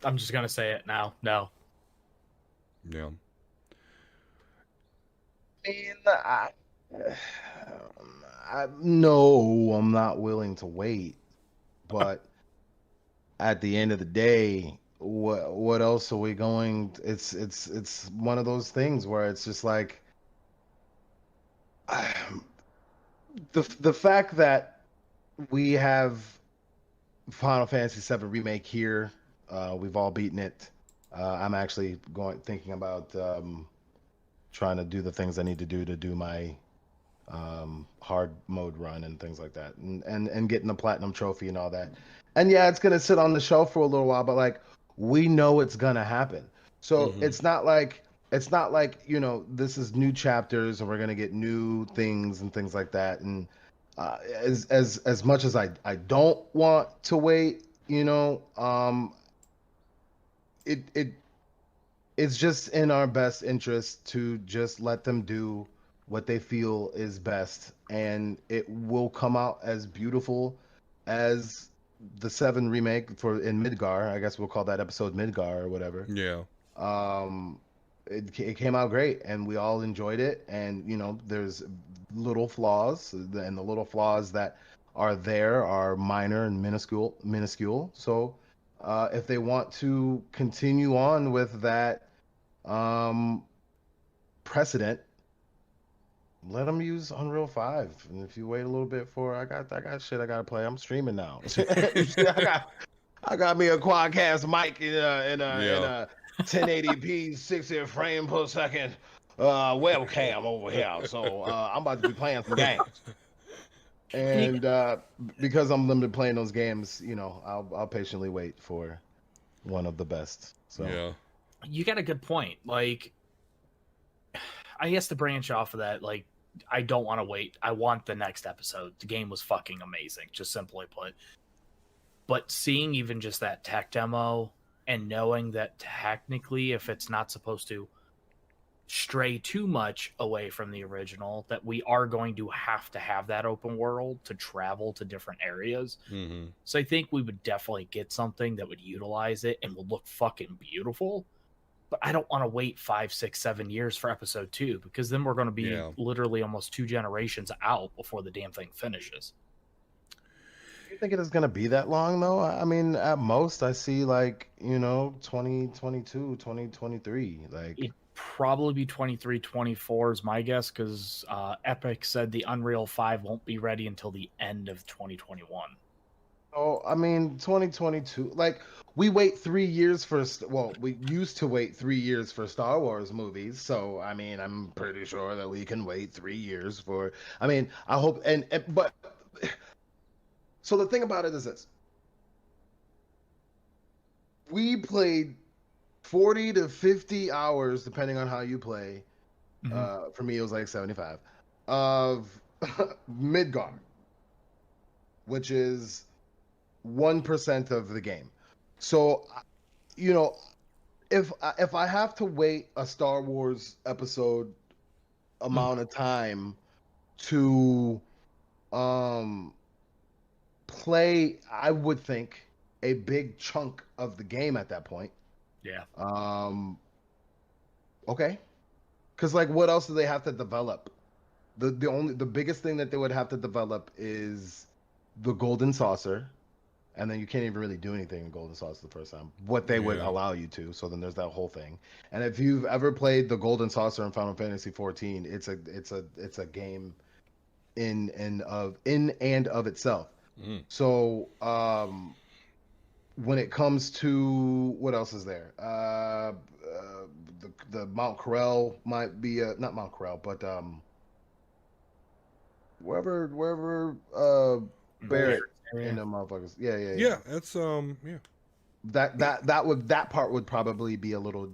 I'm just going to say it now. No. Yeah. No, I'm not willing to wait. But at the end of the day, what else are we going? It's one of those things where it's just like the fact that we have Final Fantasy VII Remake here, we've all beaten it. I'm actually thinking about trying to do the things I need to do my hard mode run and things like that, and getting the platinum trophy and all that. And yeah, it's gonna sit on the shelf for a little while, but like we know it's gonna happen. So it's not like this is new chapters and we're gonna get new things and things like that. And as much as I don't want to wait, it's just in our best interest to just let them do what they feel is best, and it will come out as beautiful as the 7 remake in Midgar. I guess we'll call that episode Midgar or whatever. Yeah. It came out great, and we all enjoyed it. And there's little flaws, and the little flaws that are there are minor and minuscule. So if they want to continue on with that precedent, let them use Unreal 5. And if you wait a little bit I got shit I gotta play. I'm streaming now. I got me a quadcast mic in Yeah. a 1080p 60 frame per second webcam over here. So I'm about to be playing some games. And because I'm limited playing those games, you know, I'll patiently wait for one of the best. So Yeah. You got a good point. Like, I guess to branch off of that, like, I don't want to wait. I want the next episode. The game was fucking amazing, just simply put. But seeing even just that tech demo and knowing that technically, if it's not supposed to stray too much away from the original, that we are going to have that open world to travel to different areas. Mm-hmm. So I think we would definitely get something that would utilize it and would look fucking beautiful. But I don't want to wait 5, 6, 7 years for episode 2, because then we're going to be literally almost 2 generations out before the damn thing finishes. you think it is going to be that long though? I mean, at most I see like, you know, 2022, 2023. Like It'd probably be 23, 24 is my guess, because Epic said the Unreal 5 won't be ready until the end of 2021. oh, I mean, 2022. Like we wait 3 years for well, we used to wait 3 years for Star Wars movies. So I mean, I'm pretty sure that we can wait 3 years for. I mean, I hope and but. So the thing about it is this: we played 40 to 50 hours, depending on how you play. For me, it was like 75 of Midgard, which is 1% of the game. So, you know, if I have to wait a Star Wars episode amount of time to play, I would think a big chunk of the game at that point. Yeah. Okay. Because like, what else do they have to develop? The biggest thing that they would have to develop is the golden saucer, and then you can't even really do anything in golden saucer the first time. What they would allow you to. So then there's that whole thing. And if you've ever played the golden saucer in Final Fantasy 14, it's a game in and of itself. So when it comes to what else is there, the Mount Corel might be not Mount Corel, but wherever Barrett and the motherfuckers, yeah. That's That part would probably be a little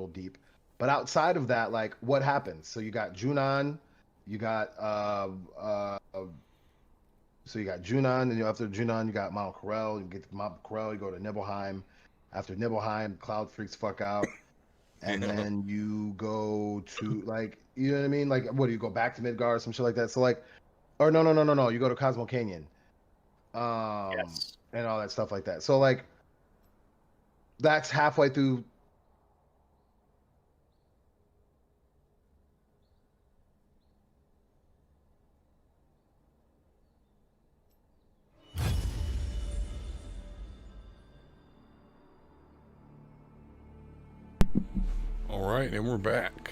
deep. But outside of that, like what happens? So you got Junon, you got so you got Junon, and after Junon, you got Mount Corel. You get to Mount Corel, you go to Nibelheim. After Nibelheim, Cloud freaks fuck out, and then you go to like, you know what I mean? Like, what do you go back to Midgard, some shit like that? So like, or no, you go to Cosmo Canyon, Yes. and all that stuff like that. So like, that's halfway through. all right, and we're back.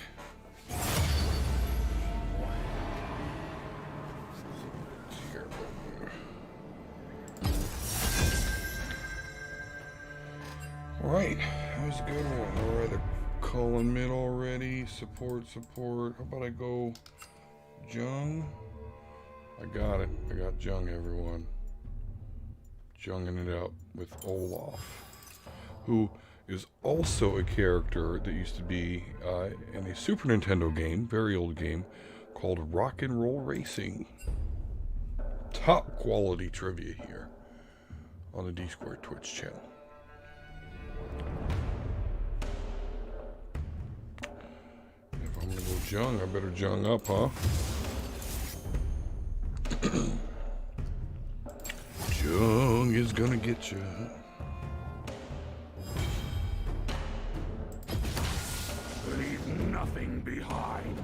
All right, that was a good one. All right, they're calling mid already. Support. How about I go Jung? I got it. I got Jung, everyone. Junging it up with Olaf, who is also a character that used to be in a Super Nintendo game, very old game, called Rock and Roll Racing. Top quality trivia here on the D Squared Twitch channel. If I'm gonna go Jung, I better Jung up, huh? Jung is gonna get you. Leave nothing behind.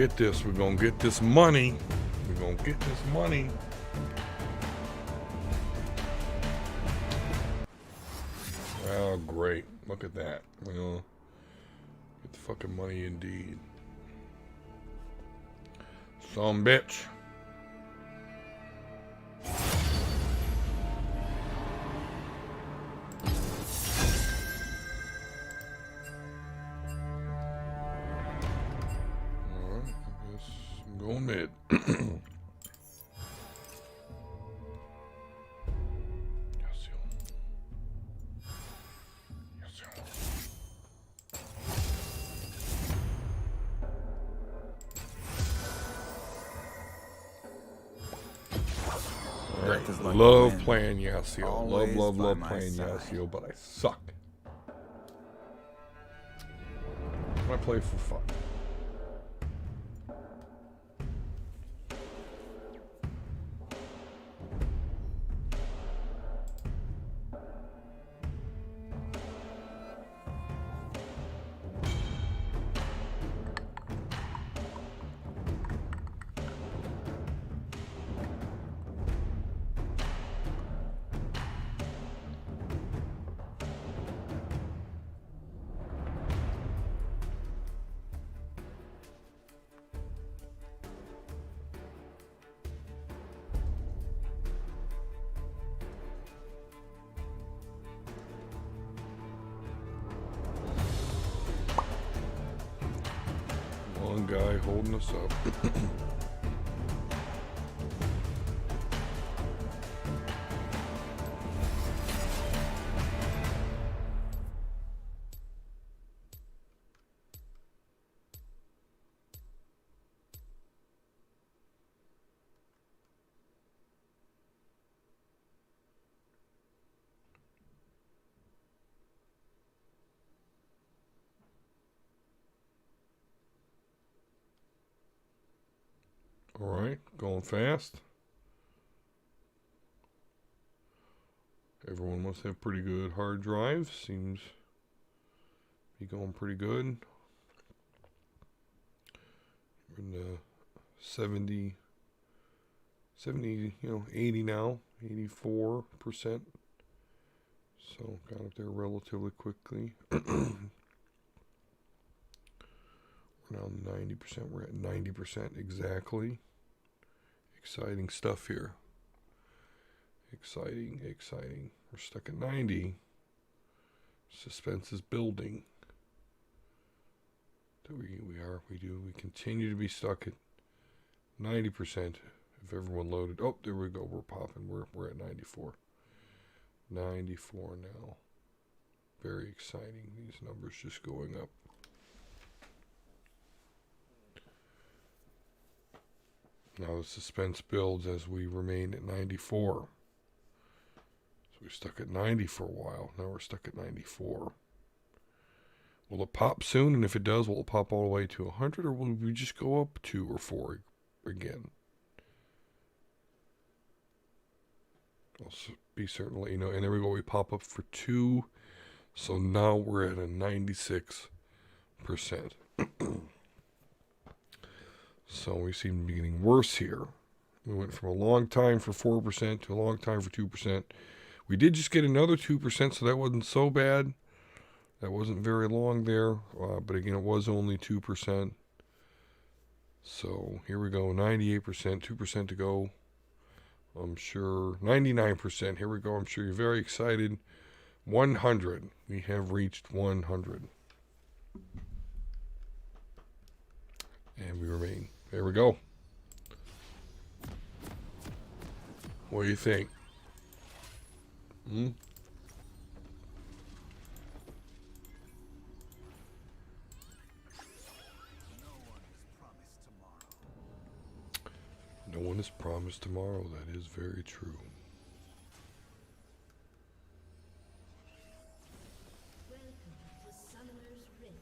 get this. We're gonna get this money. We're gonna get this money. Oh, great. Look at that. We're gonna get the fucking money indeed. Some bitch. Alright, I guess I'm going mid. Love playing Yasuo. Love playing Yasuo, but I suck. I play for fun. One guy holding us up. All right, going fast. Everyone must have pretty good hard drives. Seems to be going pretty good. We're in the 70, 80 now, 84%. So got up there relatively quickly. We're now 90%. We're at 90% exactly. Exciting stuff here. Exciting. We're stuck at 90. Suspense is building. We continue to be stuck at 90%. If everyone loaded. Oh, there we go. We're popping. We're at 94. 94 now. Very exciting. These numbers just going up. Now the suspense builds as we remain at 94. So we're stuck at 90 for a while. Now we're stuck at 94. Will it pop soon? And if it does, will it pop all the way to 100? Or will we just go up 2 or 4 again? I'll be certain to let you know. And there we go. We pop up for 2. So now we're at a 96%. So we seem to be getting worse here. We went from a long time for 4% to a long time for 2%. We did just get another 2%, so that wasn't so bad. That wasn't very long there. But again, it was only 2%. So here we go, 98%, 2% to go. I'm sure, 99%. Here we go. I'm sure you're very excited. 100. We have reached 100. And we remain. There we go. What do you think? No one is promised tomorrow. That is very true. Welcome to Summoner's Rift.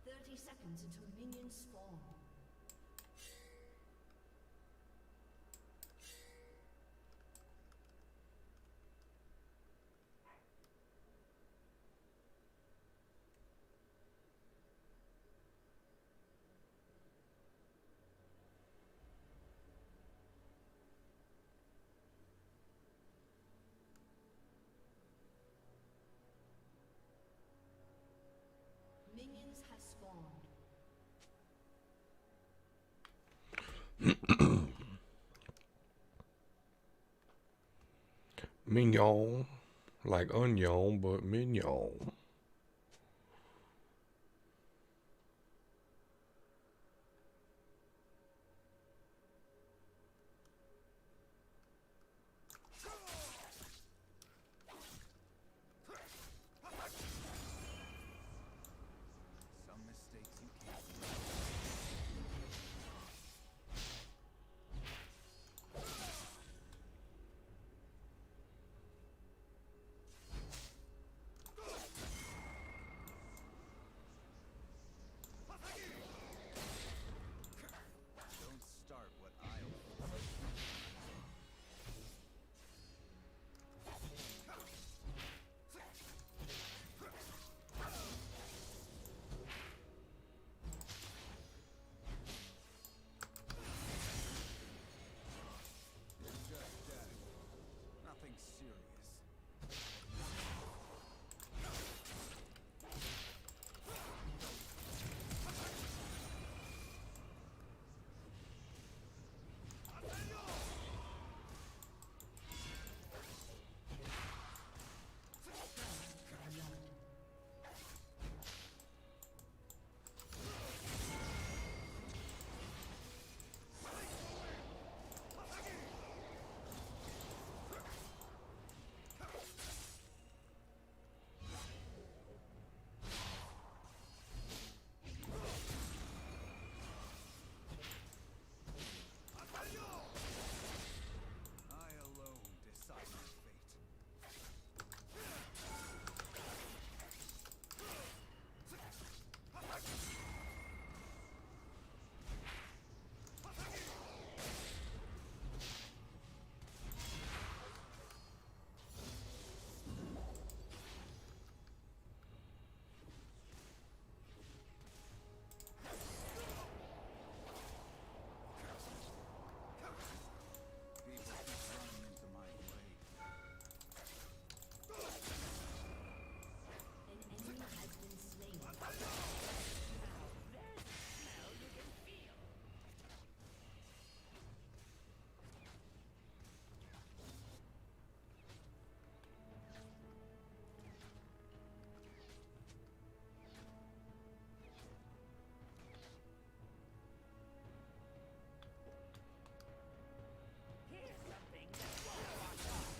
30 seconds until minions spawn. Mignon. Like onion, but mignon. Some mistakes you can't. Don't start what I'll. Just that. Nothing serious. I alone decide my fate. People keep running into my way. An enemy has been slain.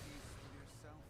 Peace with yourself.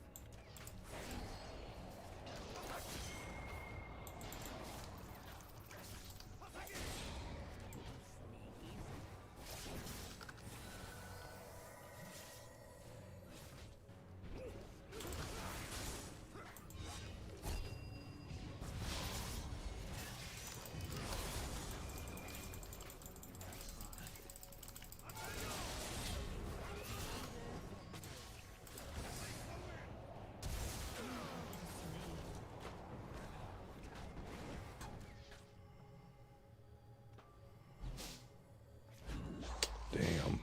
Damn.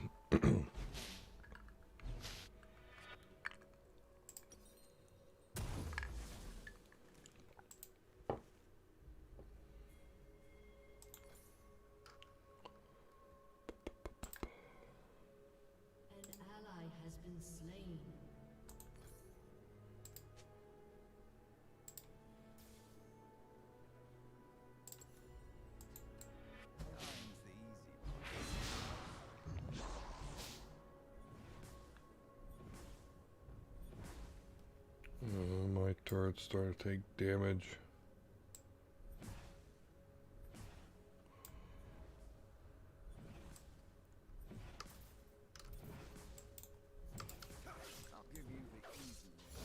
An ally has been slain. Dying's the easy My turret's starting to take damage. I'll give you the easy way.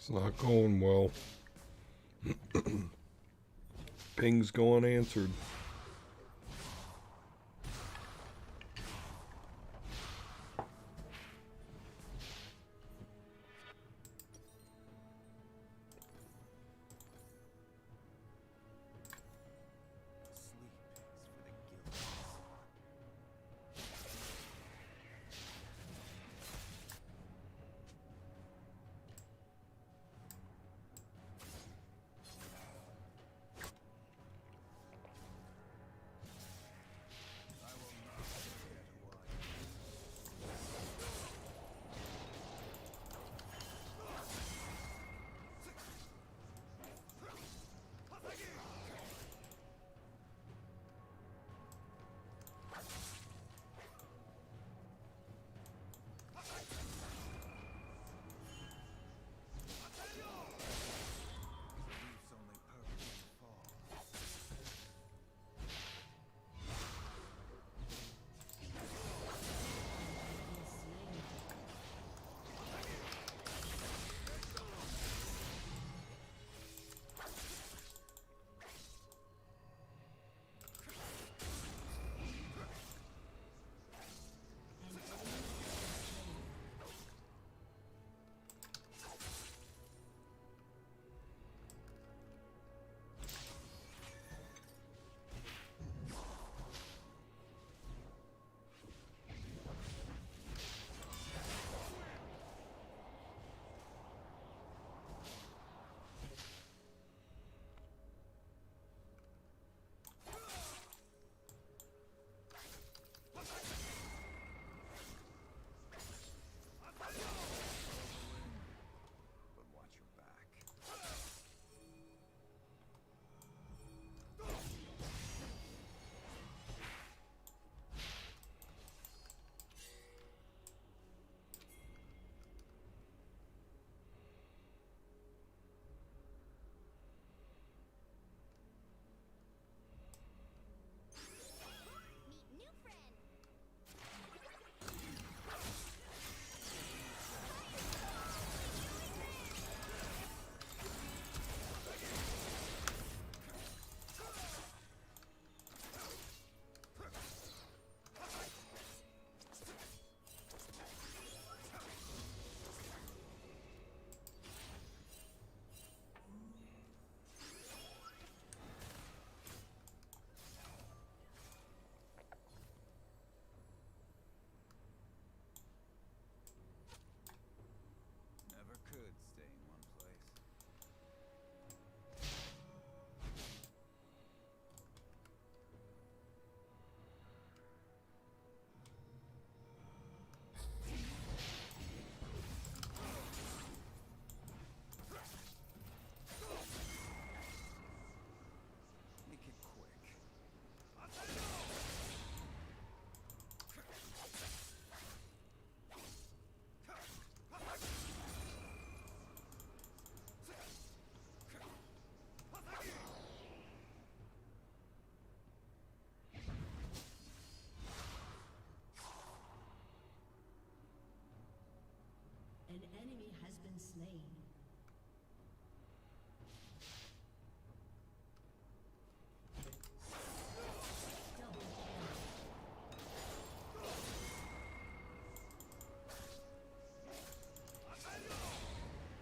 It's not going well. Pings go unanswered. An enemy has been slain. Double kill.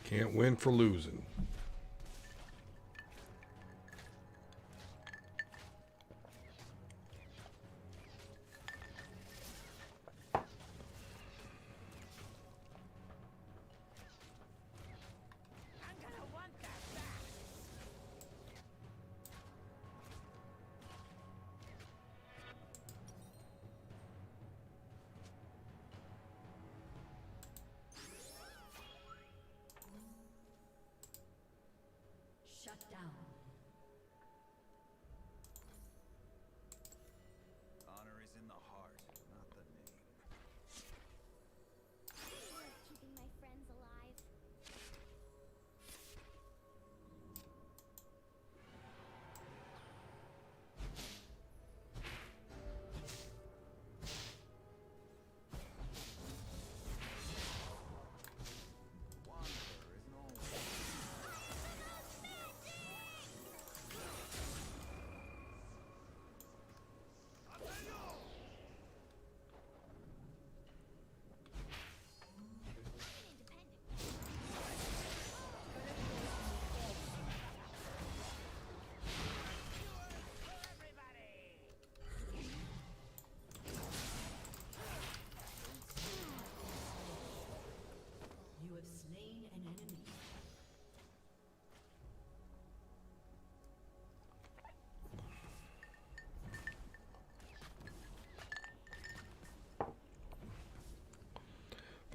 Can't win for losing.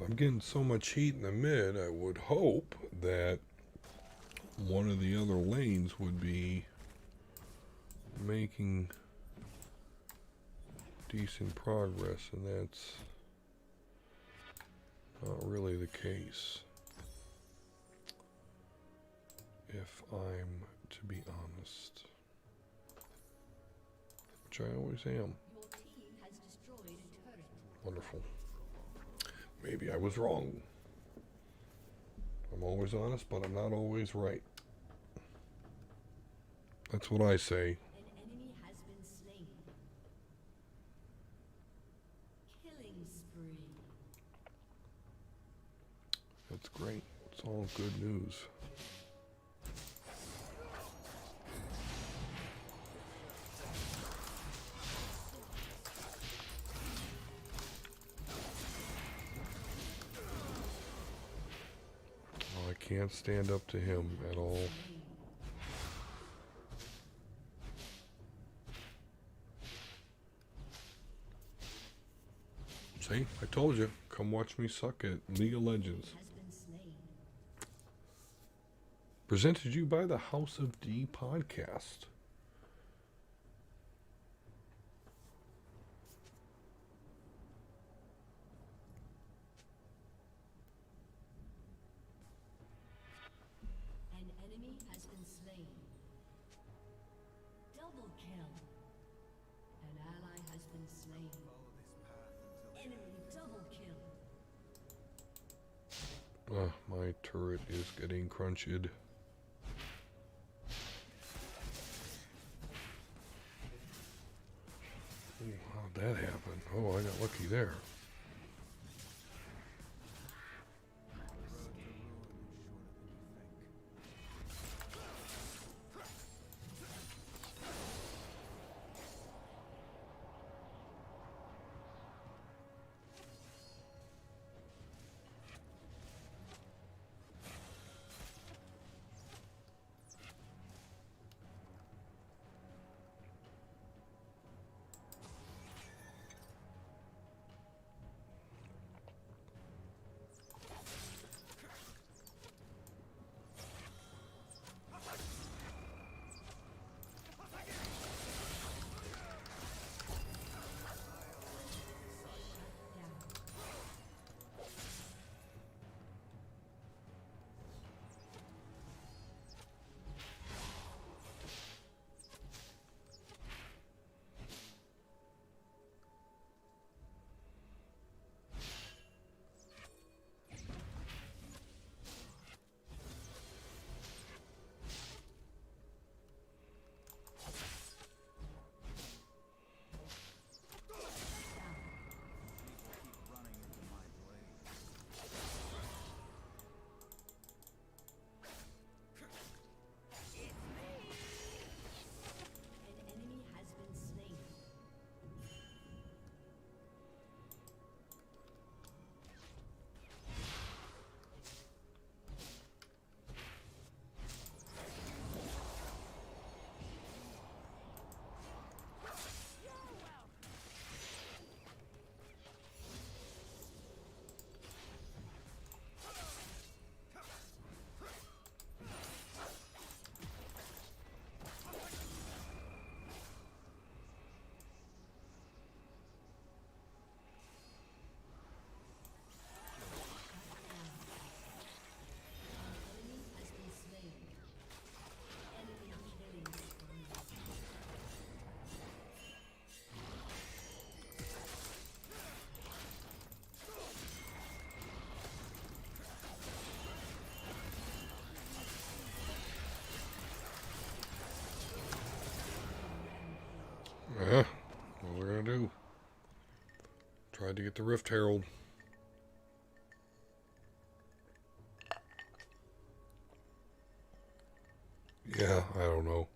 I'm getting so much heat in the mid, I would hope that one of the other lanes would be making decent progress, and that's not really the case, if I'm to be honest, which I always am. Your team has destroyed a turret. Wonderful. Maybe I was wrong. I'm always honest, but I'm not always right. That's what I say. An enemy has been slain. Killing spree. That's great. It's all good news. Oh, I can't stand up to him at all. See, I told you. Come watch me suck at League of Legends. Has been slain. Presented to you by the House of D podcast. An enemy has been slain. Double kill. An ally has been slain. Enemy double kill. My turret is getting crunched. Ooh, how'd that happen? Oh, I got lucky there. An enemy has been slain. Enemy has been slain. Enemy killing spree. What we're gonna do? Tried to get the Rift Herald. Yeah, I don't know.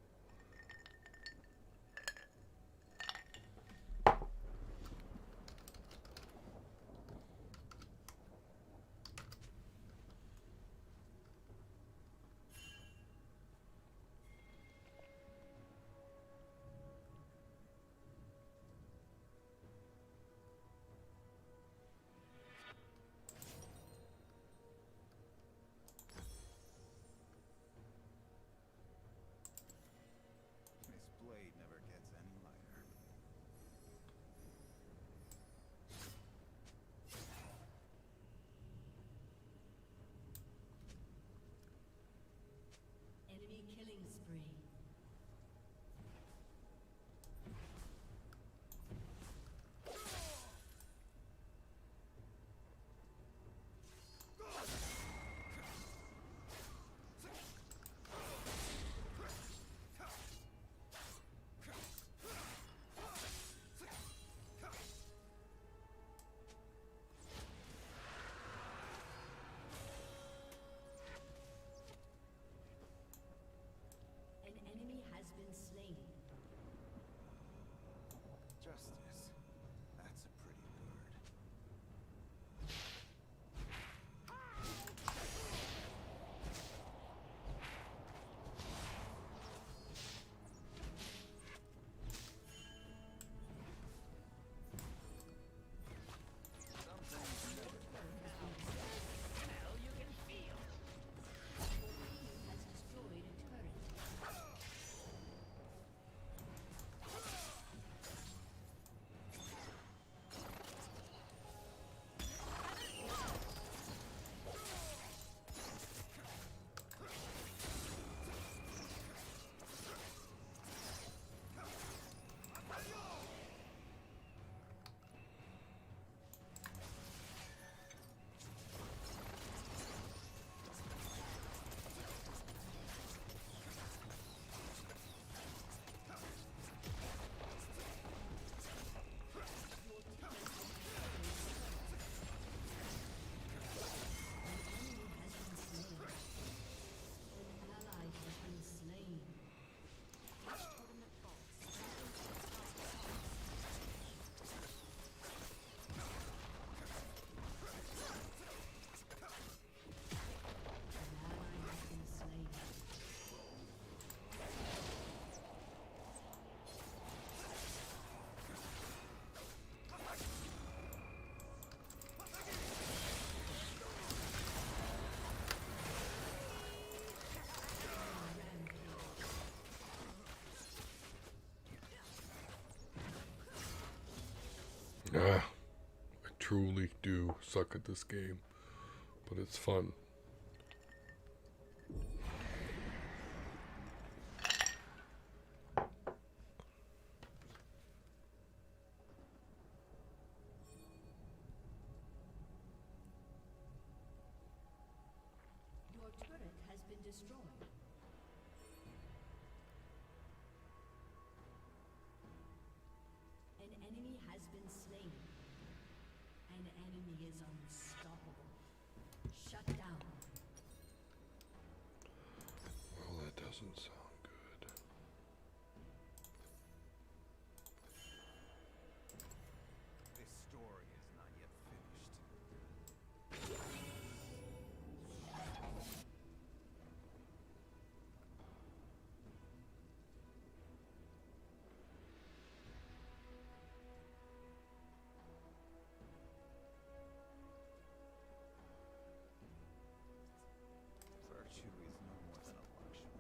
I truly do suck at this game, but it's fun. Your turret has been destroyed. An enemy has been slain. An enemy is unstoppable. Shut down. Well, that doesn't sound good. This story is not yet finished. Virtue is no more than a luxury.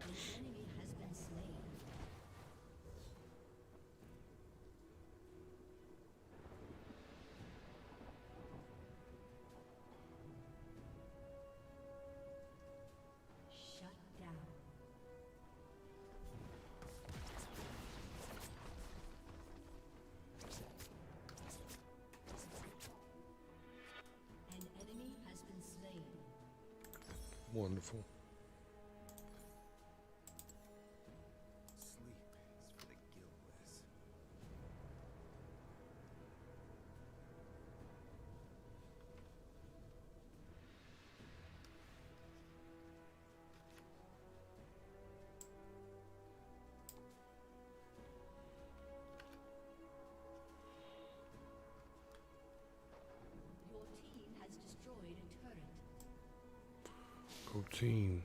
An enemy has been slain. Shut down. An enemy has been slain. Wonderful. Sleep is for the guiltless. Your team has destroyed a turret. Go team.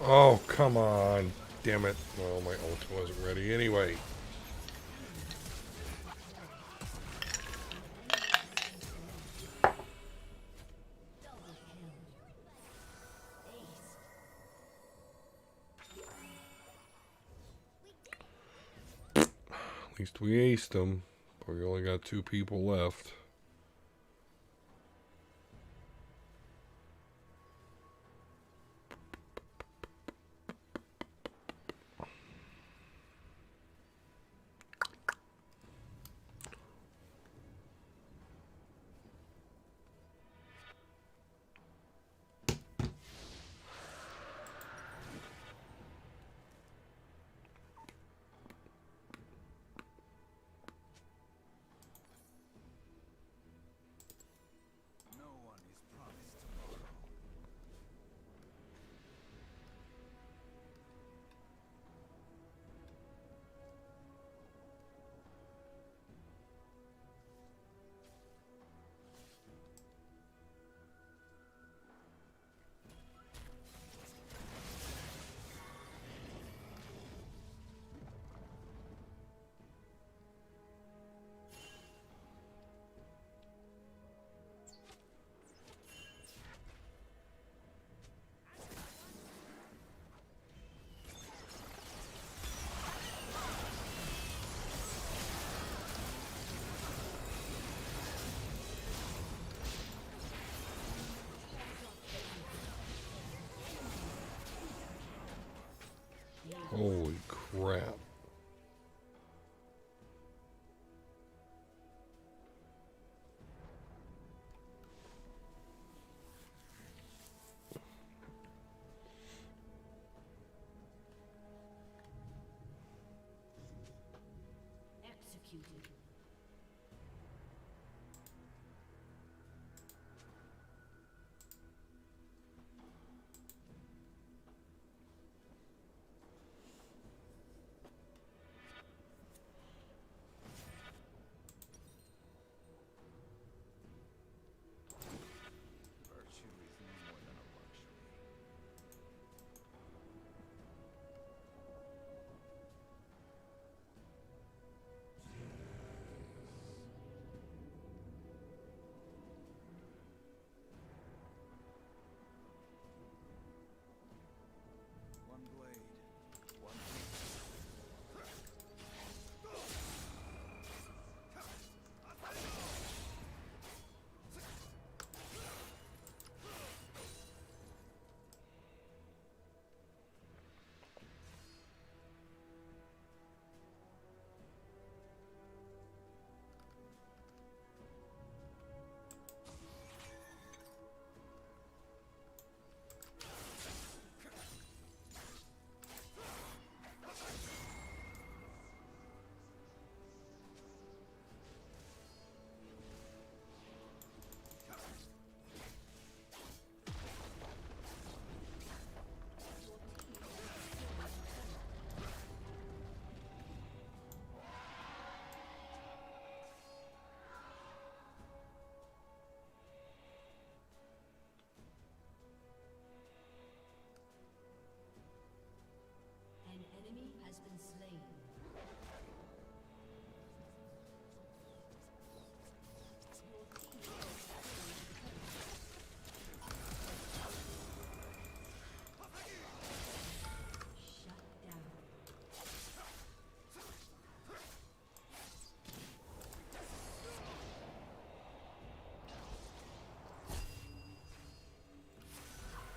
Oh, come on. Damn it. Well, my ult wasn't ready anyway. Double kill. Ace. At least we aced them, but we only got 2 people left. Holy crap. Executed. Virtue is more than a luxury. One blade, one An enemy has been slain. Shut down.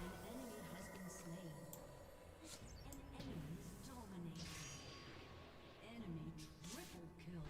An enemy has been slain. An enemy dominated. Enemy triple kill.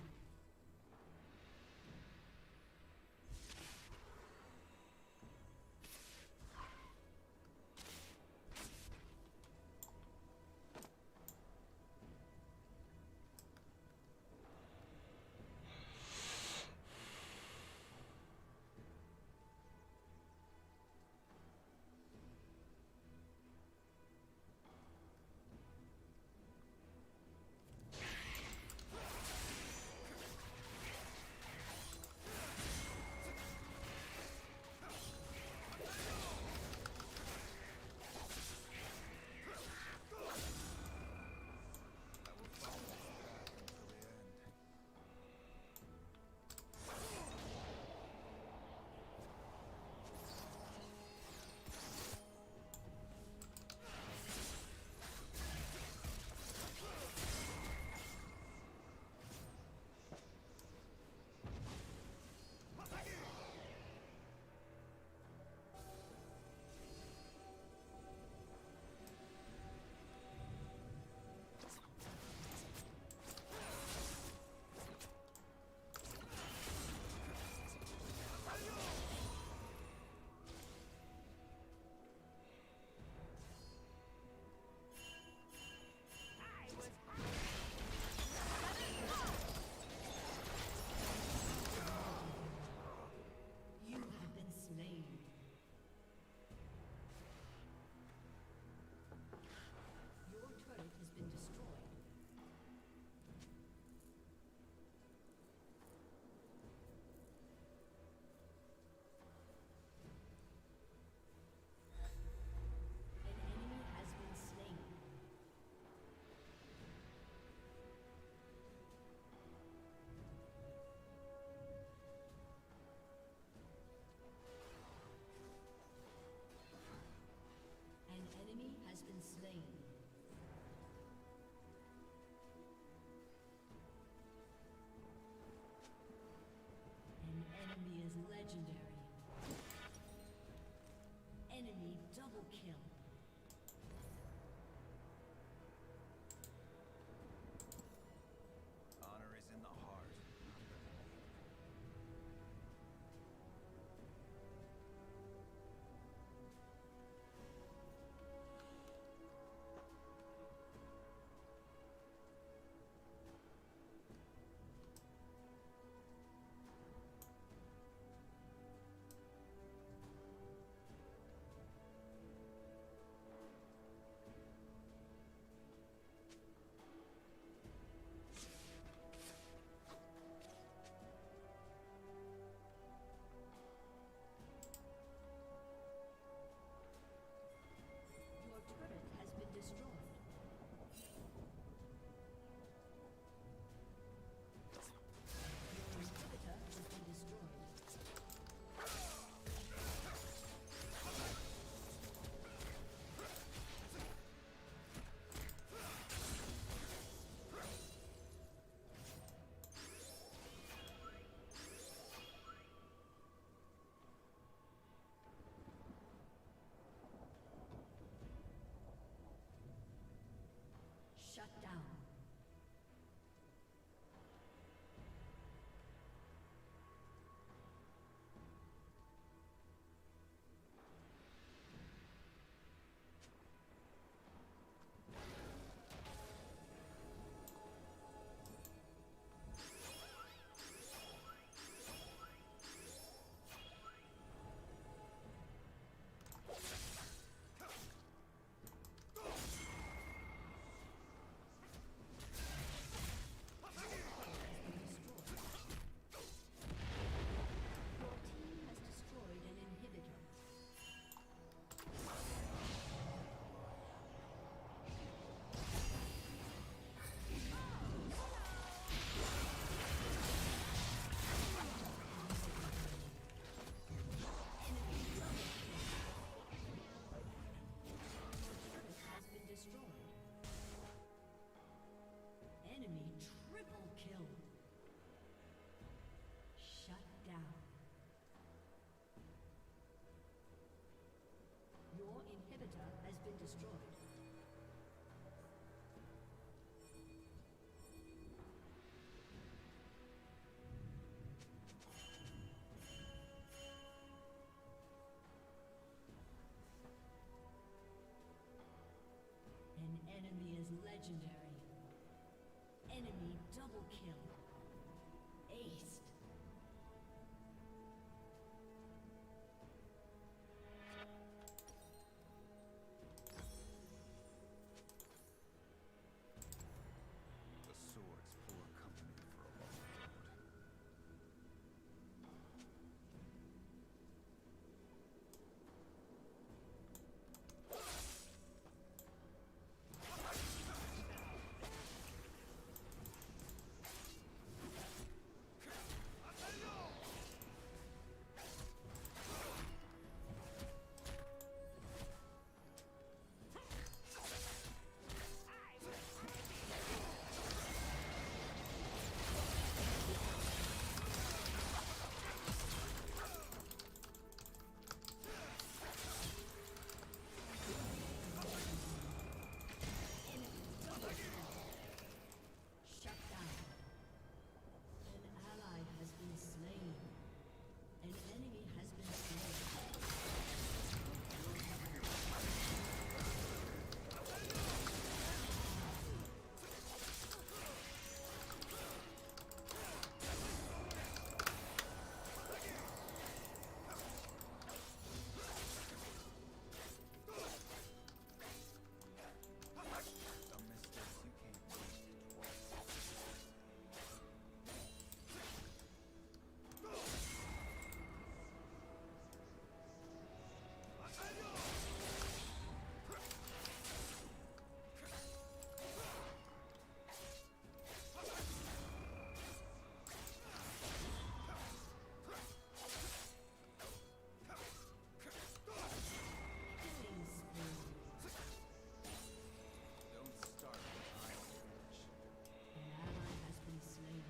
You have been slain. Your turret has been destroyed. An enemy has been slain. An enemy has been slain. An enemy is legendary. Enemy double kill. destroyed. An enemy is legendary. Enemy double kill. Aced. The sword's poor company for a long road. Shut down. An ally has been slain. An enemy has been slain. Some mistakes you can't make twice. Killing spree. Don't start with iron finish. An ally has been slain.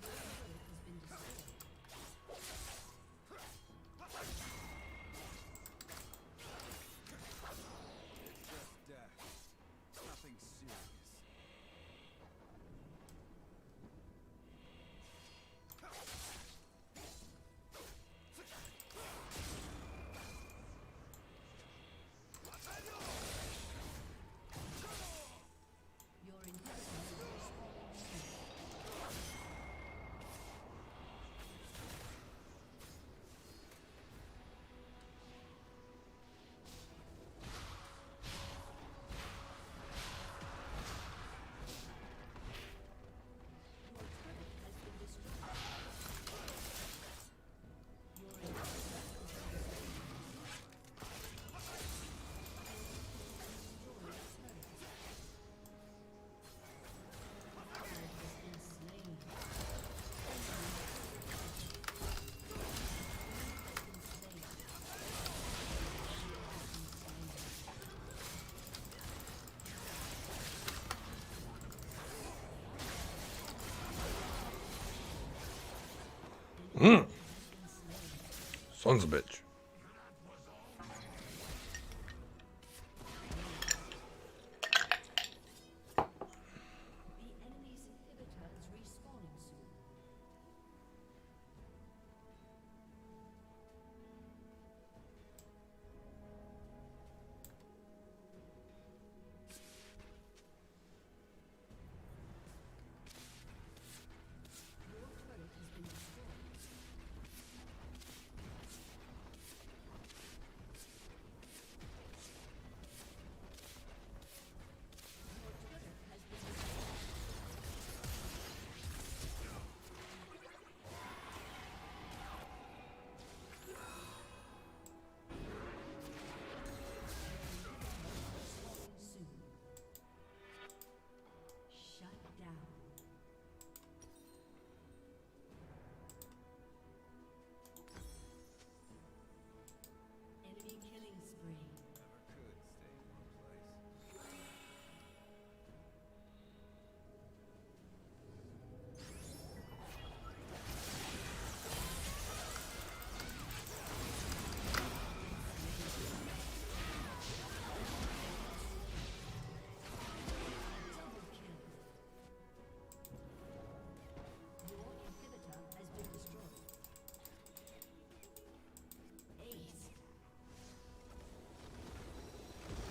Your turret has been destroyed. It's just death. Nothing serious. Your inhibitor is respawning soon. Your turret has been destroyed. Your inhibitor Sons of a bitch. The enemy's inhibitor is respawning soon. Your turret has been destroyed.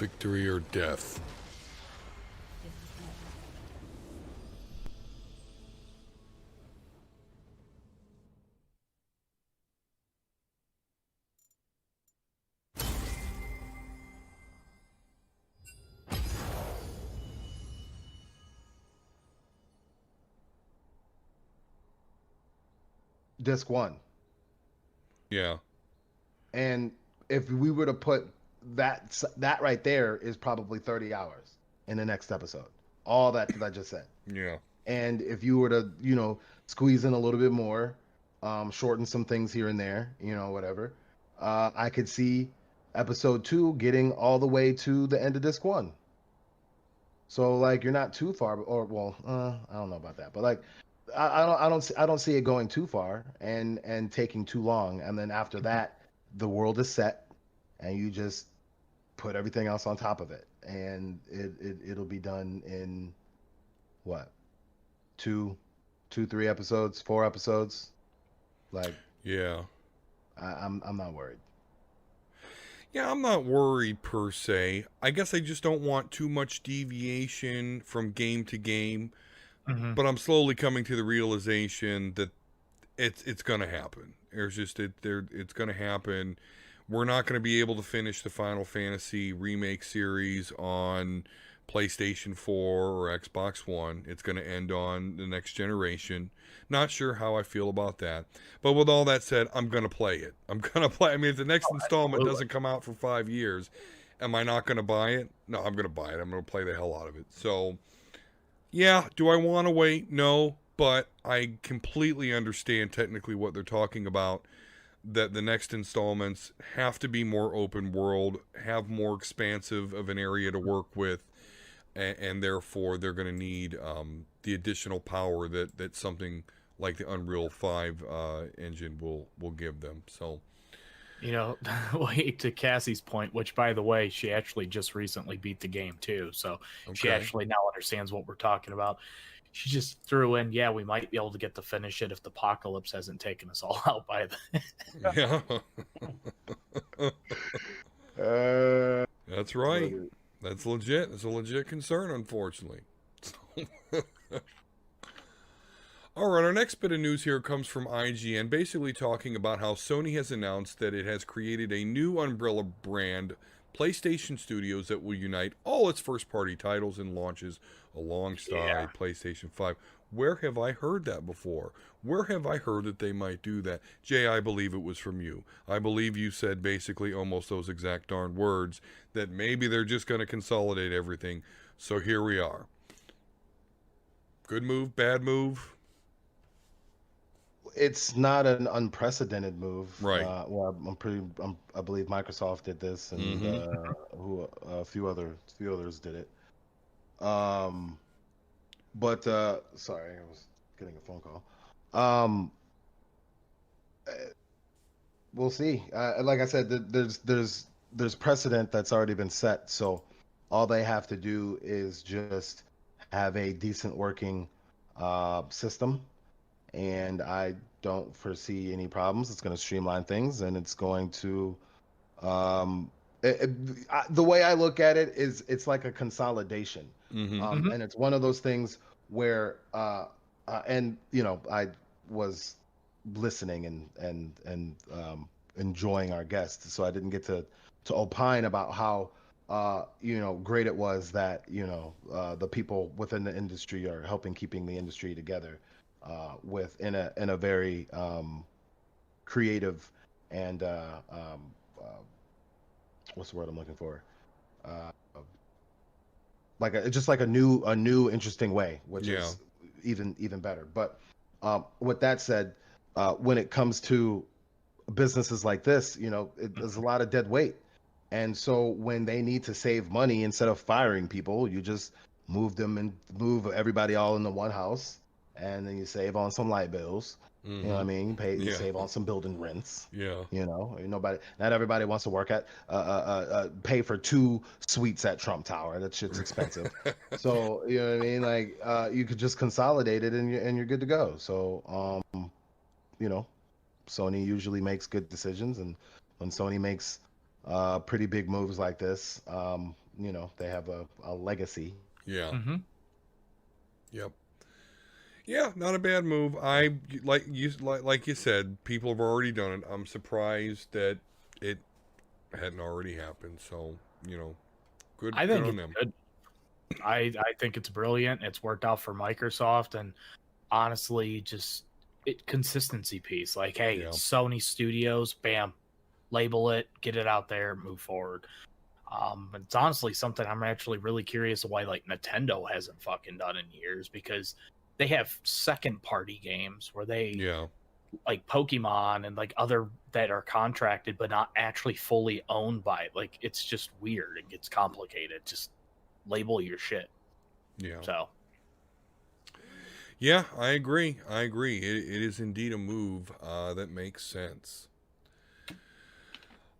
Victory or death. Disc 1. Yeah. And if we were to put that right there is probably 30 hours in the next episode. All that I just said. Yeah. And if you were to, squeeze in a little bit more, shorten some things here and there, whatever, I could see episode 2 getting all the way to the end of disc 1. So like you're not too far, or well, I don't know about that, but like I don't see it going too far and taking too long, and then after that, the world is set, and you just put everything else on top of it, and it'll be done in what, two, 3 episodes, 4 episodes, like Yeah. I'm not worried. Yeah, I'm not worried per se. I guess I just don't want too much deviation from game to game. Mhm. But I'm slowly coming to the realization that it's going to happen. It's going to happen. We're not going to be able to finish the Final Fantasy remake series on PlayStation 4 or Xbox One. It's going to end on the next generation. Not sure how I feel about that. But with all that said, I'm going to play it. I'm going to play. I mean, if the next installment absolutely. doesn't come out for 5 years, am I not going to buy it? No, I'm going to buy it. I'm going to play the hell out of it. So, yeah, do I want to wait? No, but I completely understand technically what they're talking about. That the next installments have to be more open world, have more expansive of an area to work with, and therefore they're going to need the additional power that something like the Unreal 5 engine will give them. So, Wait, to Cassie's point, which by the way, she actually just recently beat the game too, so she okay. actually now understands what we're talking about. She just threw in, yeah, we might be able to get to finish it if the apocalypse hasn't taken us all out by then. Yeah. Uh, That's right. That's legit. It's a legit concern, unfortunately. All right, our next bit of news here comes from IGN, basically talking about how Sony has announced that it has created a new umbrella brand, PlayStation Studios, that will unite all its first-party titles and launches alongside PlayStation 5. Where have I heard that before? Where have I heard that they might do that? Jay, I believe it was from you. I believe you said basically almost those exact darn words, that maybe they're just going to consolidate everything. So here we are. Good move, bad move? it's not an unprecedented move. Right. Well, I believe Microsoft did this, and who a few others did it. But sorry, I was getting a phone call. Uh, we'll see. Like I said, there's precedent that's already been set, so all they have to do is just have a decent working system, and I don't foresee any problems. It's going to streamline things, and it's going to um, the way I look at it is it's like a consolidation, and it's one of those things where and I was listening and enjoying our guests, so I didn't get to opine about how great it was that the people within the industry are helping keeping the industry together with in a very creative and what's the word I'm looking for? Uh, just like a new interesting way, which is even better. But with that said, when it comes to businesses like this, there's a lot of dead weight, and so when they need to save money, instead of firing people, you just move everybody all into one house, and then you save on some light bills. You know what I mean? You save on some building rents. Yeah. Not everybody wants to work at pay for 2 suites at Trump Tower. That shit's expensive. So you know what I mean? Like you could just consolidate it, and you're good to go. So Sony usually makes good decisions, and when Sony makes pretty big moves like this, they have a legacy. Yeah. Mm-hmm. Yep. Yeah, not a bad move. I like you said, people have already done it. I'm surprised that it hadn't already happened. So, good I good think on it's them. good. I think it's brilliant. It's worked out for Microsoft, and honestly, just consistency piece. Like, hey, Yeah. it's Sony Studios. Bam, label it, get it out there, move forward. It's honestly something I'm actually really curious why like Nintendo hasn't fucking done in years, because they have second party games where they Yeah. like Pokemon and like other that are contracted but not actually fully owned by, like, it's just weird and gets complicated. Just label your shit. Yeah. So Yeah, I agree. It is indeed a move that makes sense.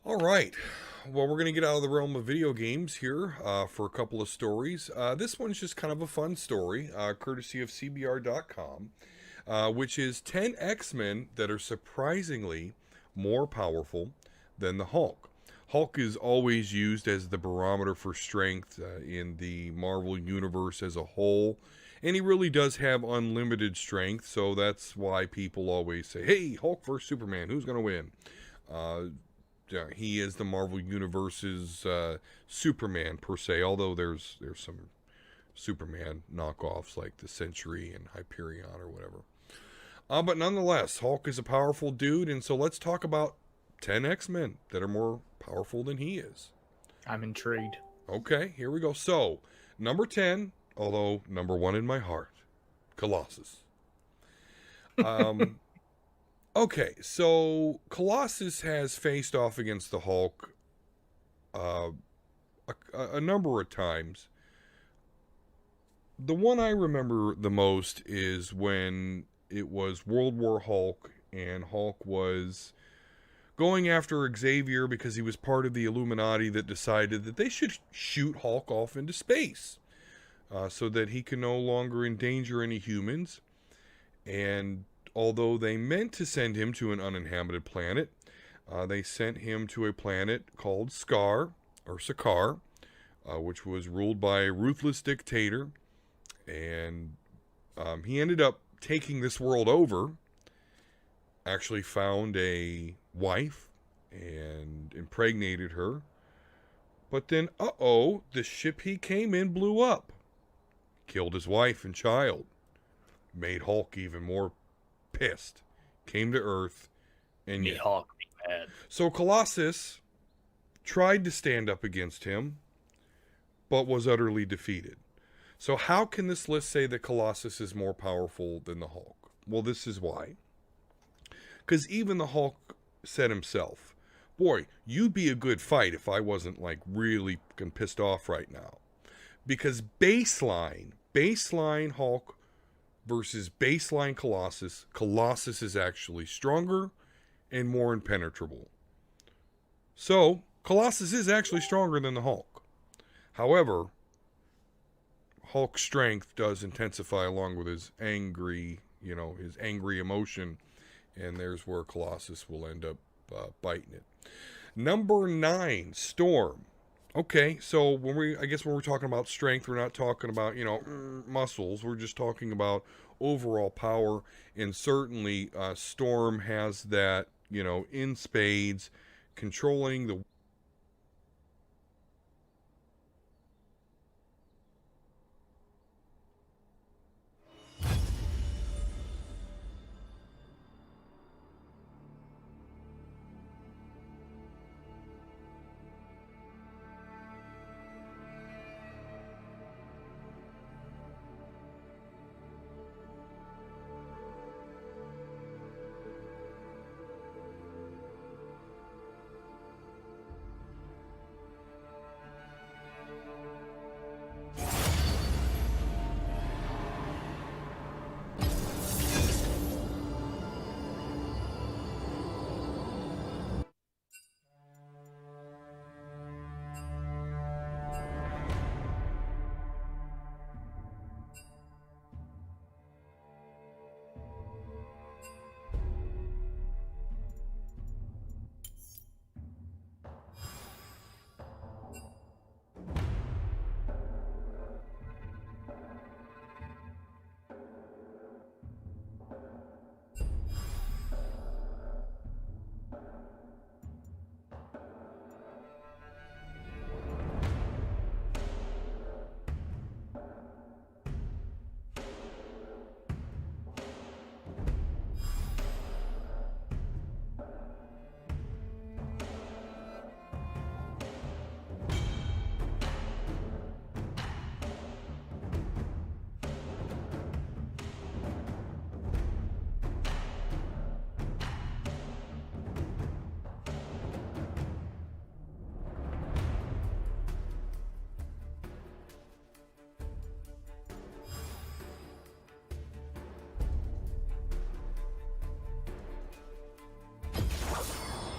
All right. Well, we're going to get out of the realm of video games here for a couple of stories. This one's just kind of a fun story, courtesy of CBR.com, which is 10 X-Men that are surprisingly more powerful than the Hulk. Hulk is always used as the barometer for strength in the Marvel Universe as a whole. And he really does have unlimited strength, so that's why people always say, hey, Hulk versus Superman, who's going to win? He is the Marvel Universe's Superman, per se, although there's some Superman knockoffs like the Century and Hyperion or whatever. But nonetheless, Hulk is a powerful dude, and so let's talk about 10 X-Men that are more powerful than he is. I'm intrigued. Okay, here we go. So, number 10, although number 1 in my heart, Colossus. Okay, so Colossus has faced off against the Hulk a number of times. The one I remember the most is when it was World War Hulk, and Hulk was going after Xavier because he was part of the Illuminati that decided that they should shoot Hulk off into space so that he can no longer endanger any humans. And although they meant to send him to an uninhabited planet, they sent him to a planet called Sakaar, which was ruled by a ruthless dictator. And he ended up taking this world over, actually found a wife and impregnated her. But then, the ship he came in blew up. Killed his wife and child. Made Hulk even more pissed. Came to Earth. And Me yeah. Hulk, me mad. So Colossus tried to stand up against him, but was utterly defeated. So how can this list say that Colossus is more powerful than the Hulk? Well, this is why. Because even the Hulk said himself, boy, you'd be a good fight if I wasn't like really pissed off right now. Because baseline Hulk versus baseline Colossus is actually stronger and more impenetrable. So Colossus is actually stronger than the Hulk. However, Hulk's strength does intensify along with his angry emotion, and there's where Colossus will end up biting it. Number 9, Storm. Okay, so when we're talking about strength, we're not talking about muscles. We're just talking about overall power, and certainly Storm has that in spades, controlling the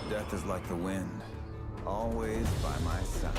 Death is like the wind, always by my side.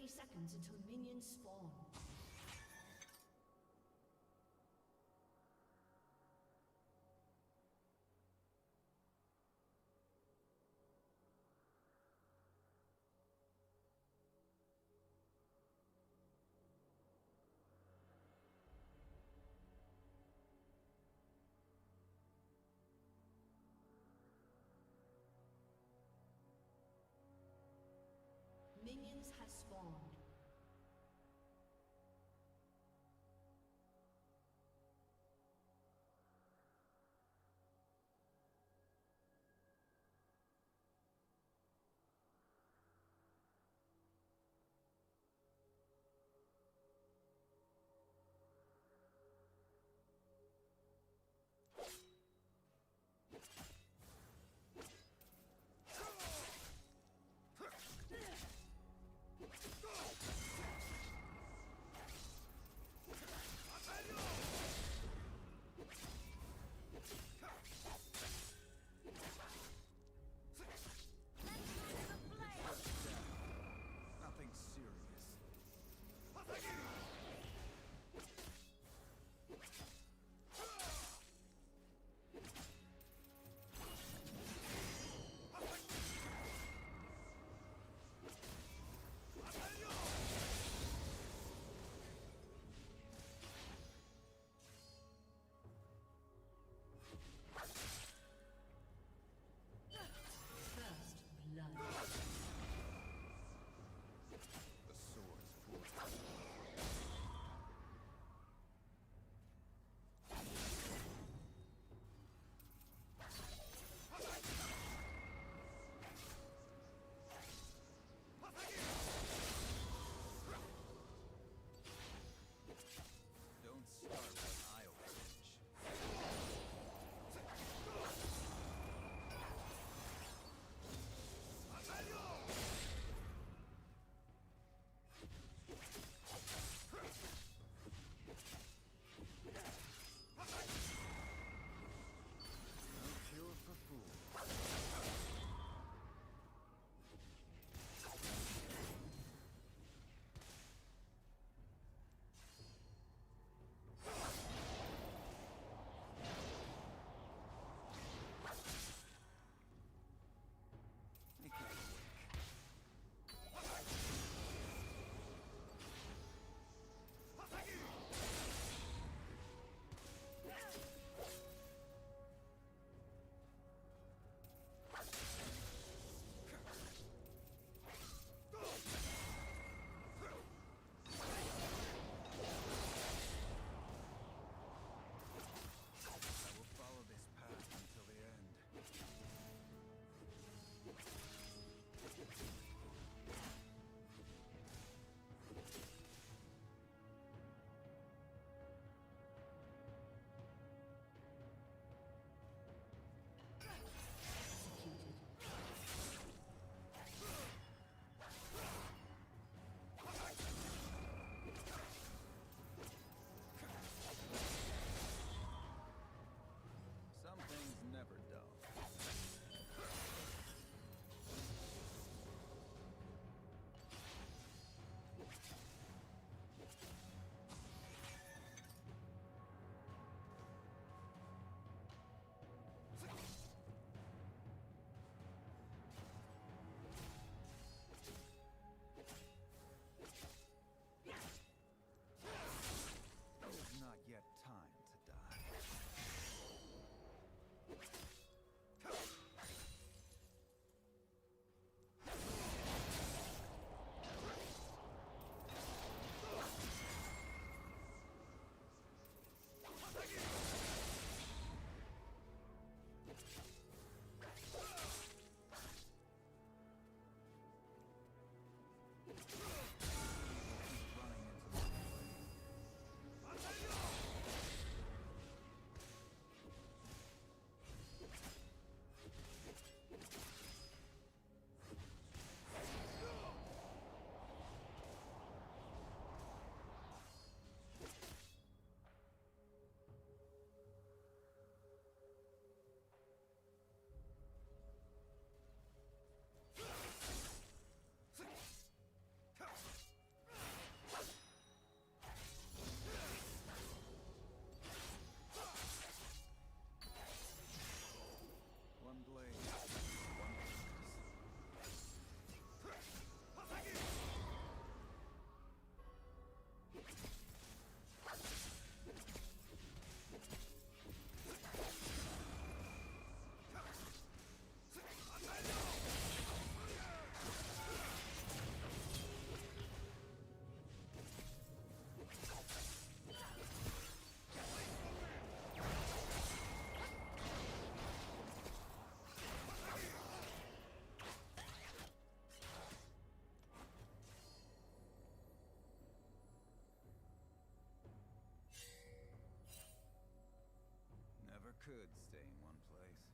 30 seconds until minions spawn. Minions have spawned. could stay in one place.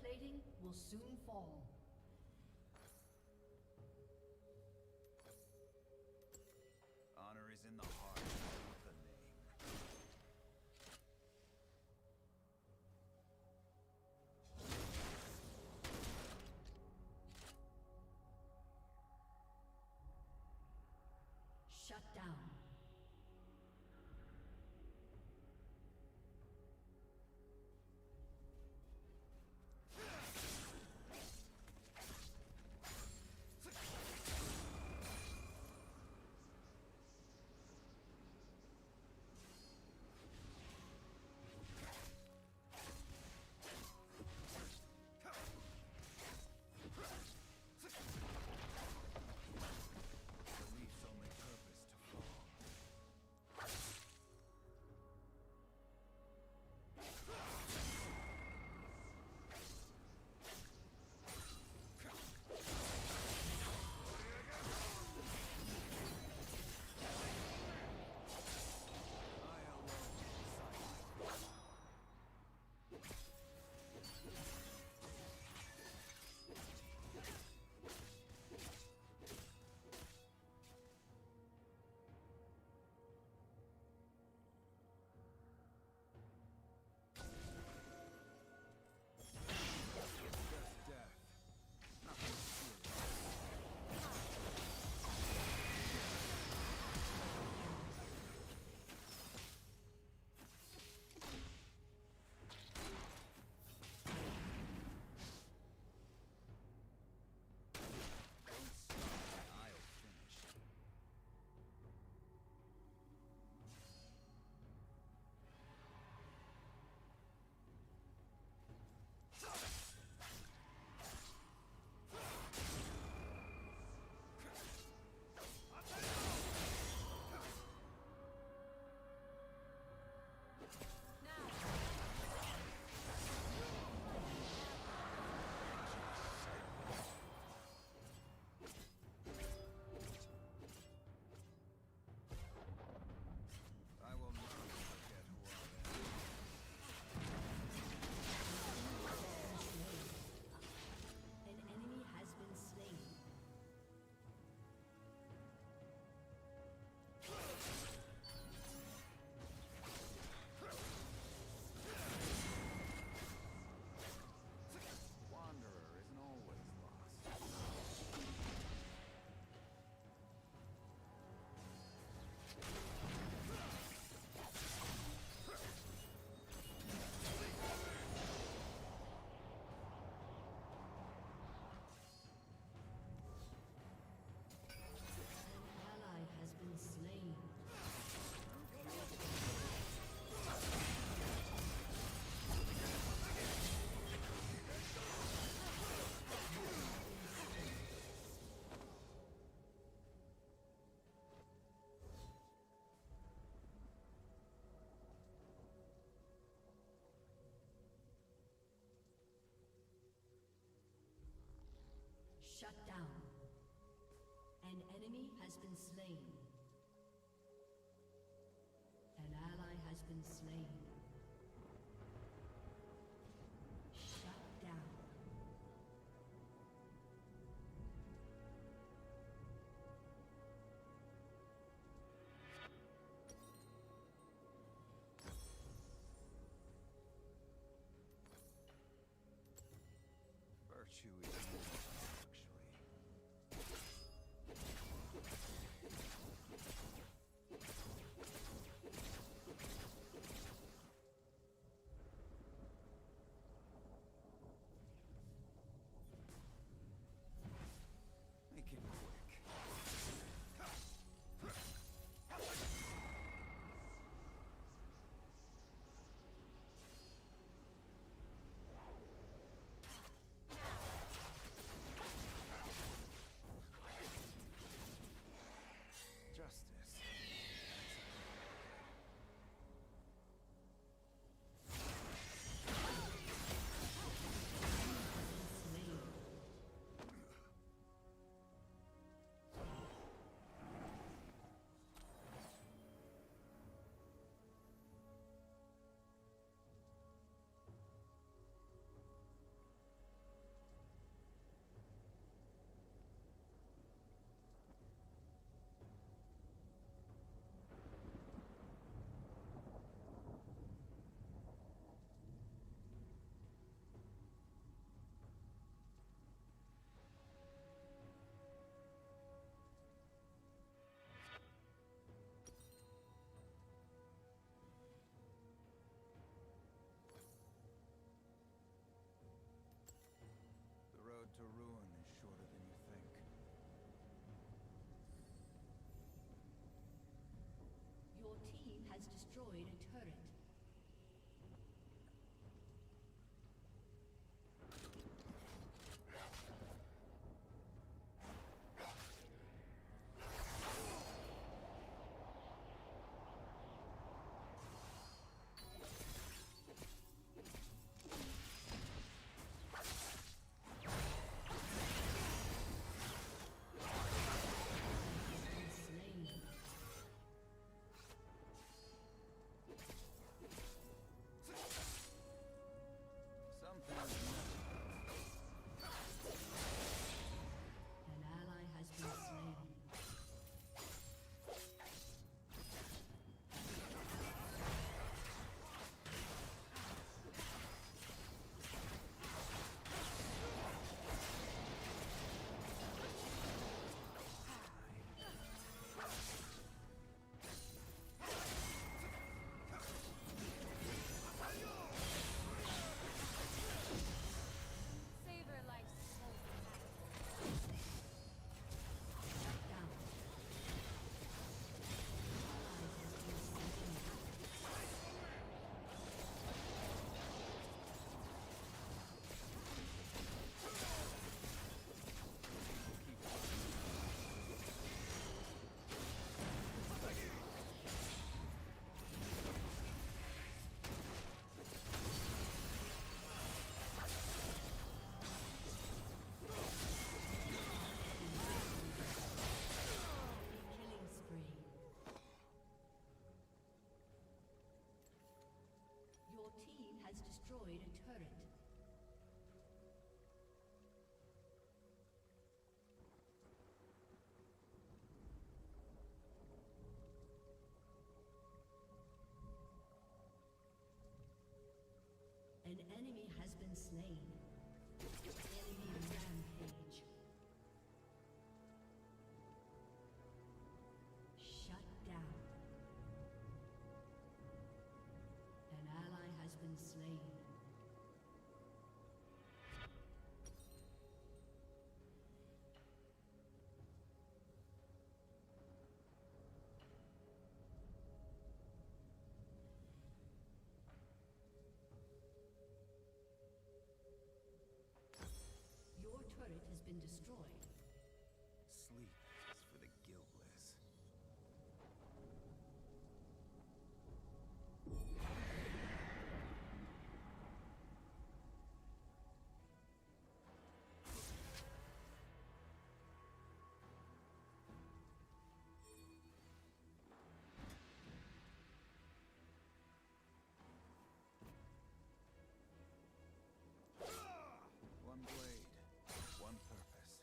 plating will soon fall. Honor is in the heart, not the name. Shut down. Belief's only purpose to fall. I alone decide. Just death. Nothing serious. Don't stop, I'll finish. I will not forget who I am. An enemy has been slain. Wanderer isn't always lost. An ally has been slain. Shut down. An enemy has been slain. An ally has been slain. Shut down. Virtue is more than luxury. Make it quick. destroyed a turret. An ally has been slain. Savor life's soul. Down. Ally has been slain. Killing spree. Your team has destroyed a turret. An enemy has been slain. Enemy rampage. Shut down. An ally has been slain. Your turret has been destroyed. Sleep is for the guiltless. One blade, one purpose.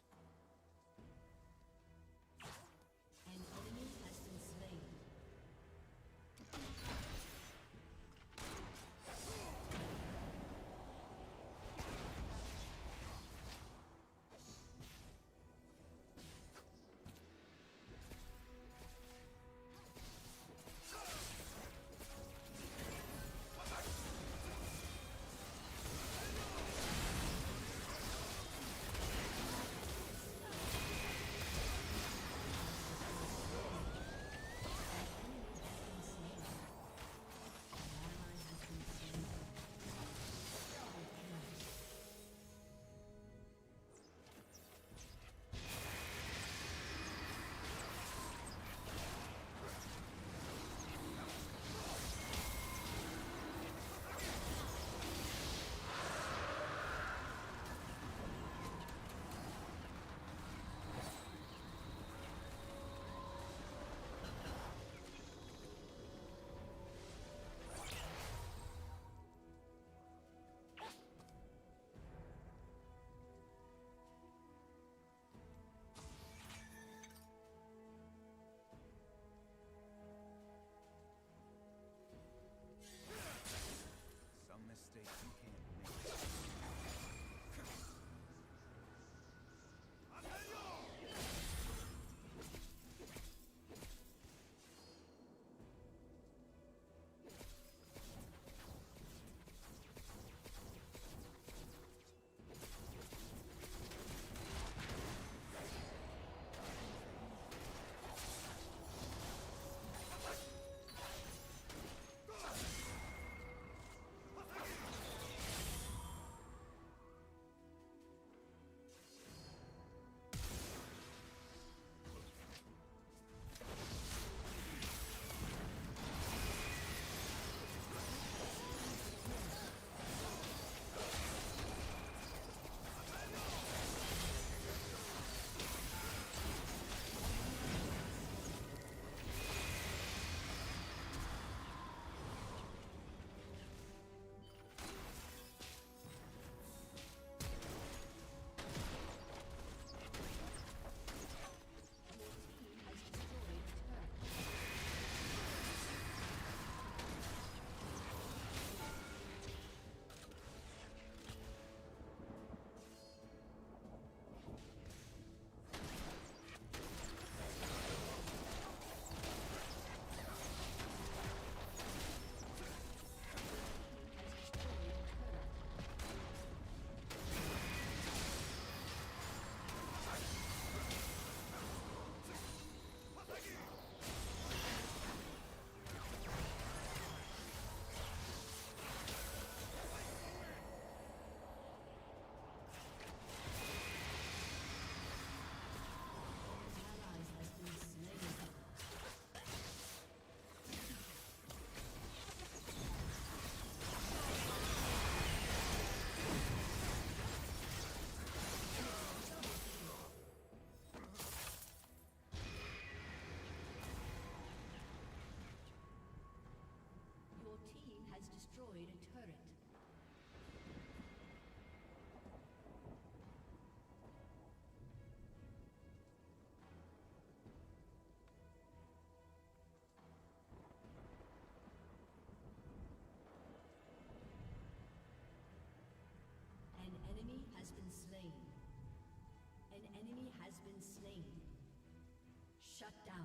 Shut down.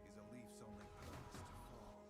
He's a leaf's only purpose to fall.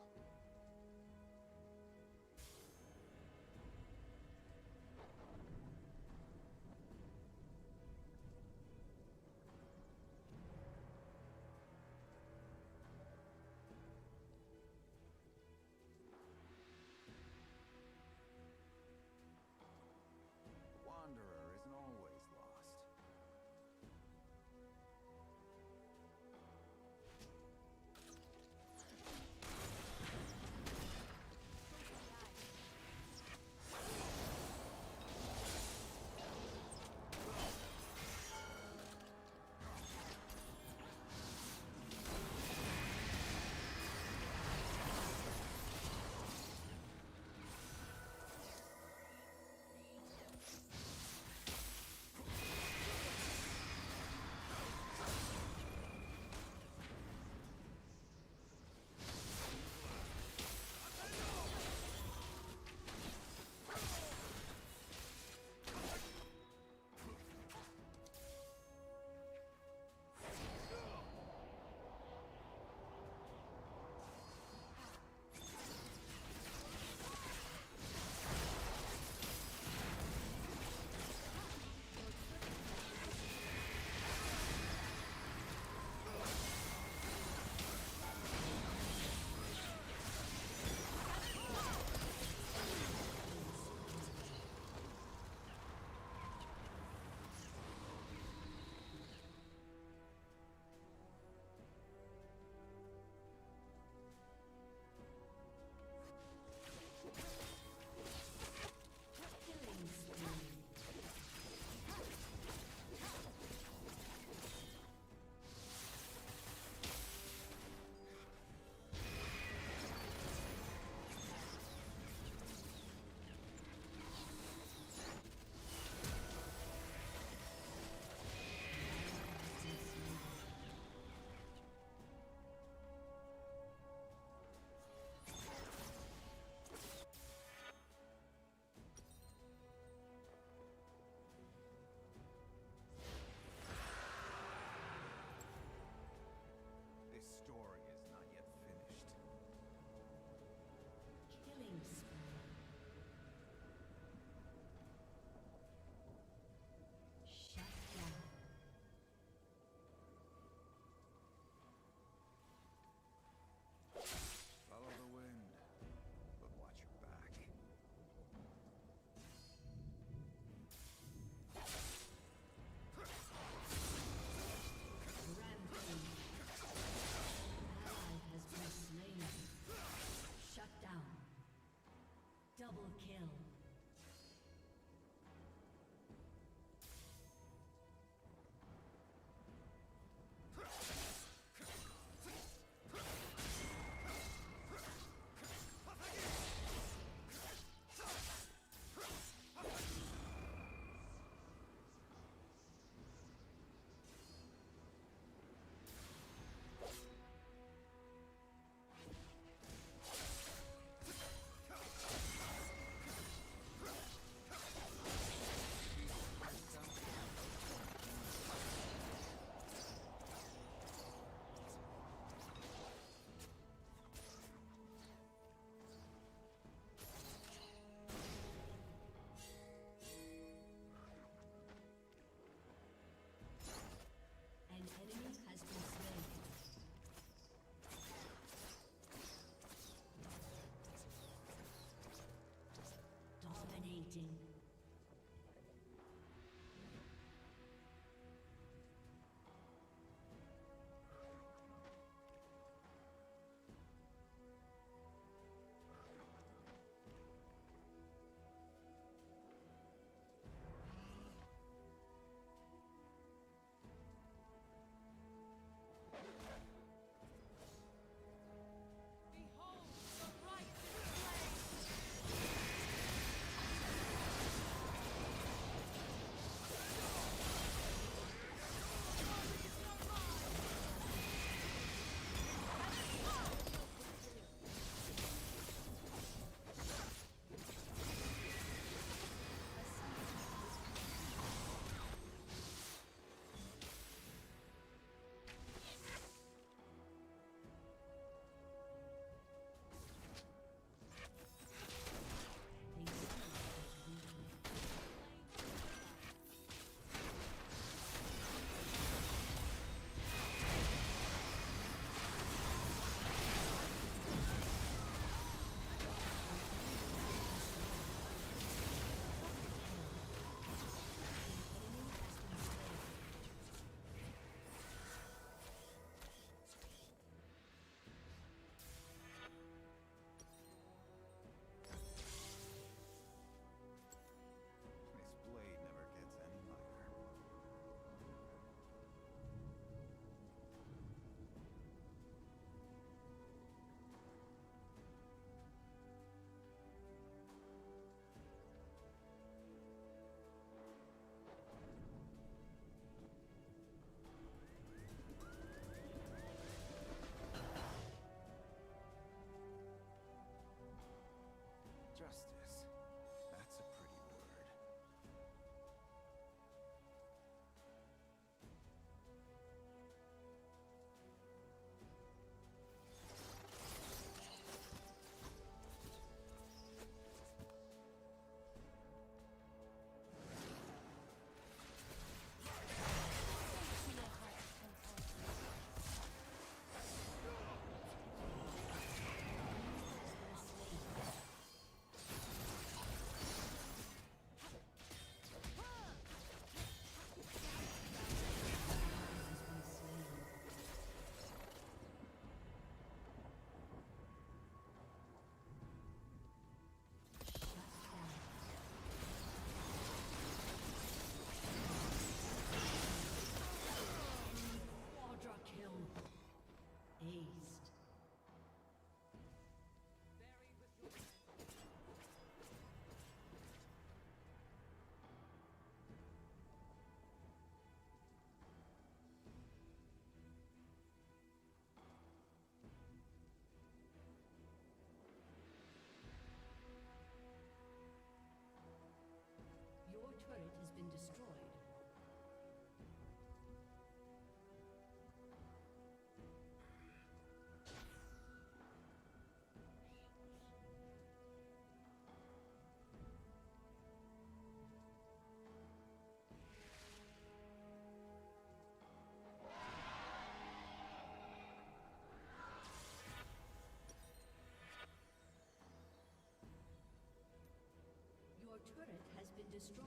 destroyed.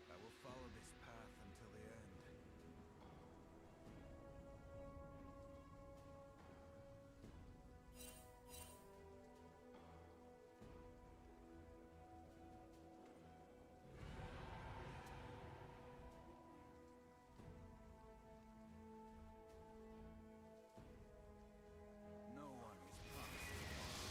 I will follow this path until the end. No one is promised tomorrow.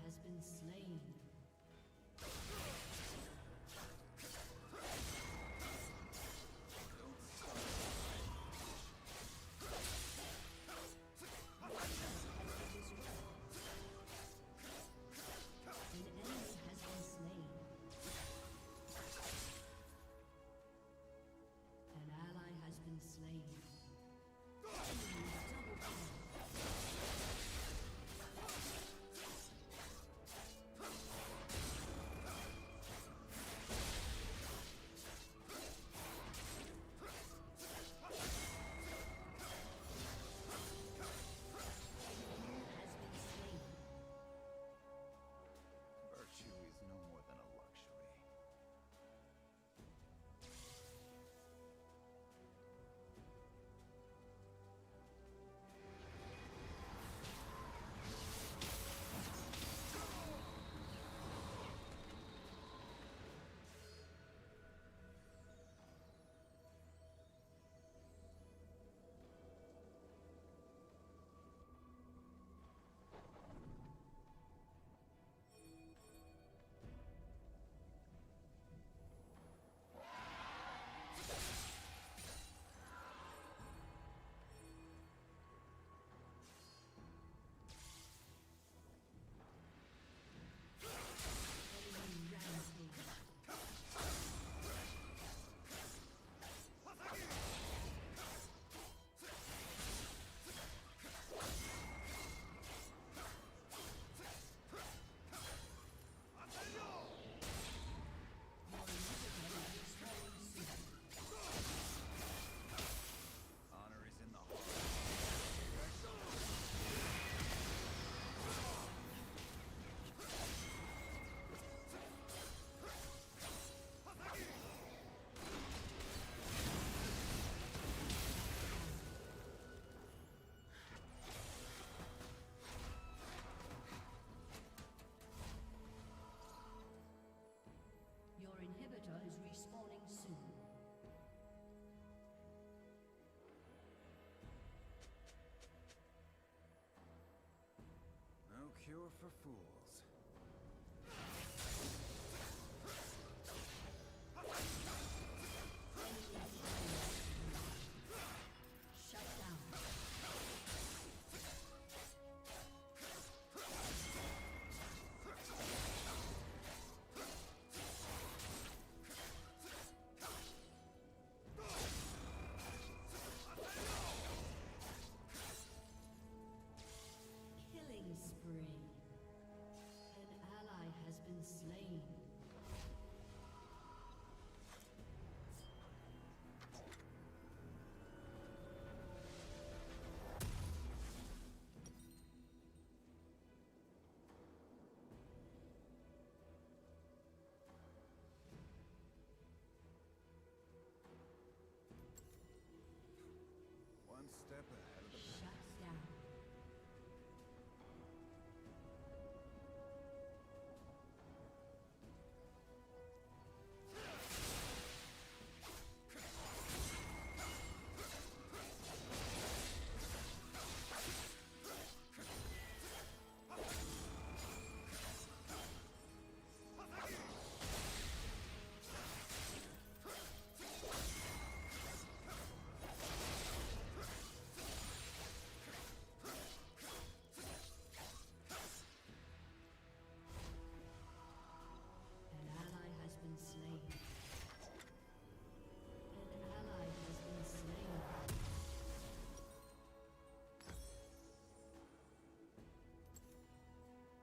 has been slain. An enemy has been slain. An ally has been slain. Enemy double kill. Has been slain. Virtue is no more than a luxury. Enemy rampage. Honor is in the heart. Your inhibitor is respawning soon. No cure for fools. Shut down. Killing spree. An ally has been slain. One step ahead of the Shut down. An ally has been slain. An ally has been slain.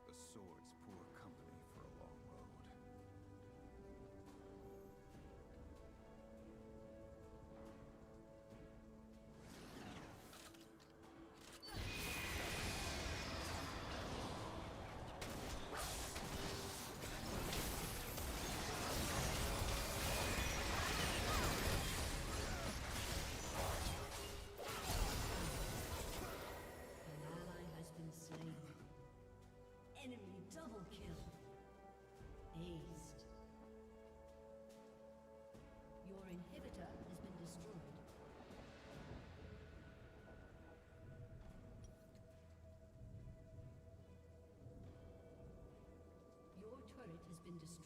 The sword's poor company for a long road. An ally has been slain. Enemy double kill. Aced. Your inhibitor has been destroyed. been destroyed.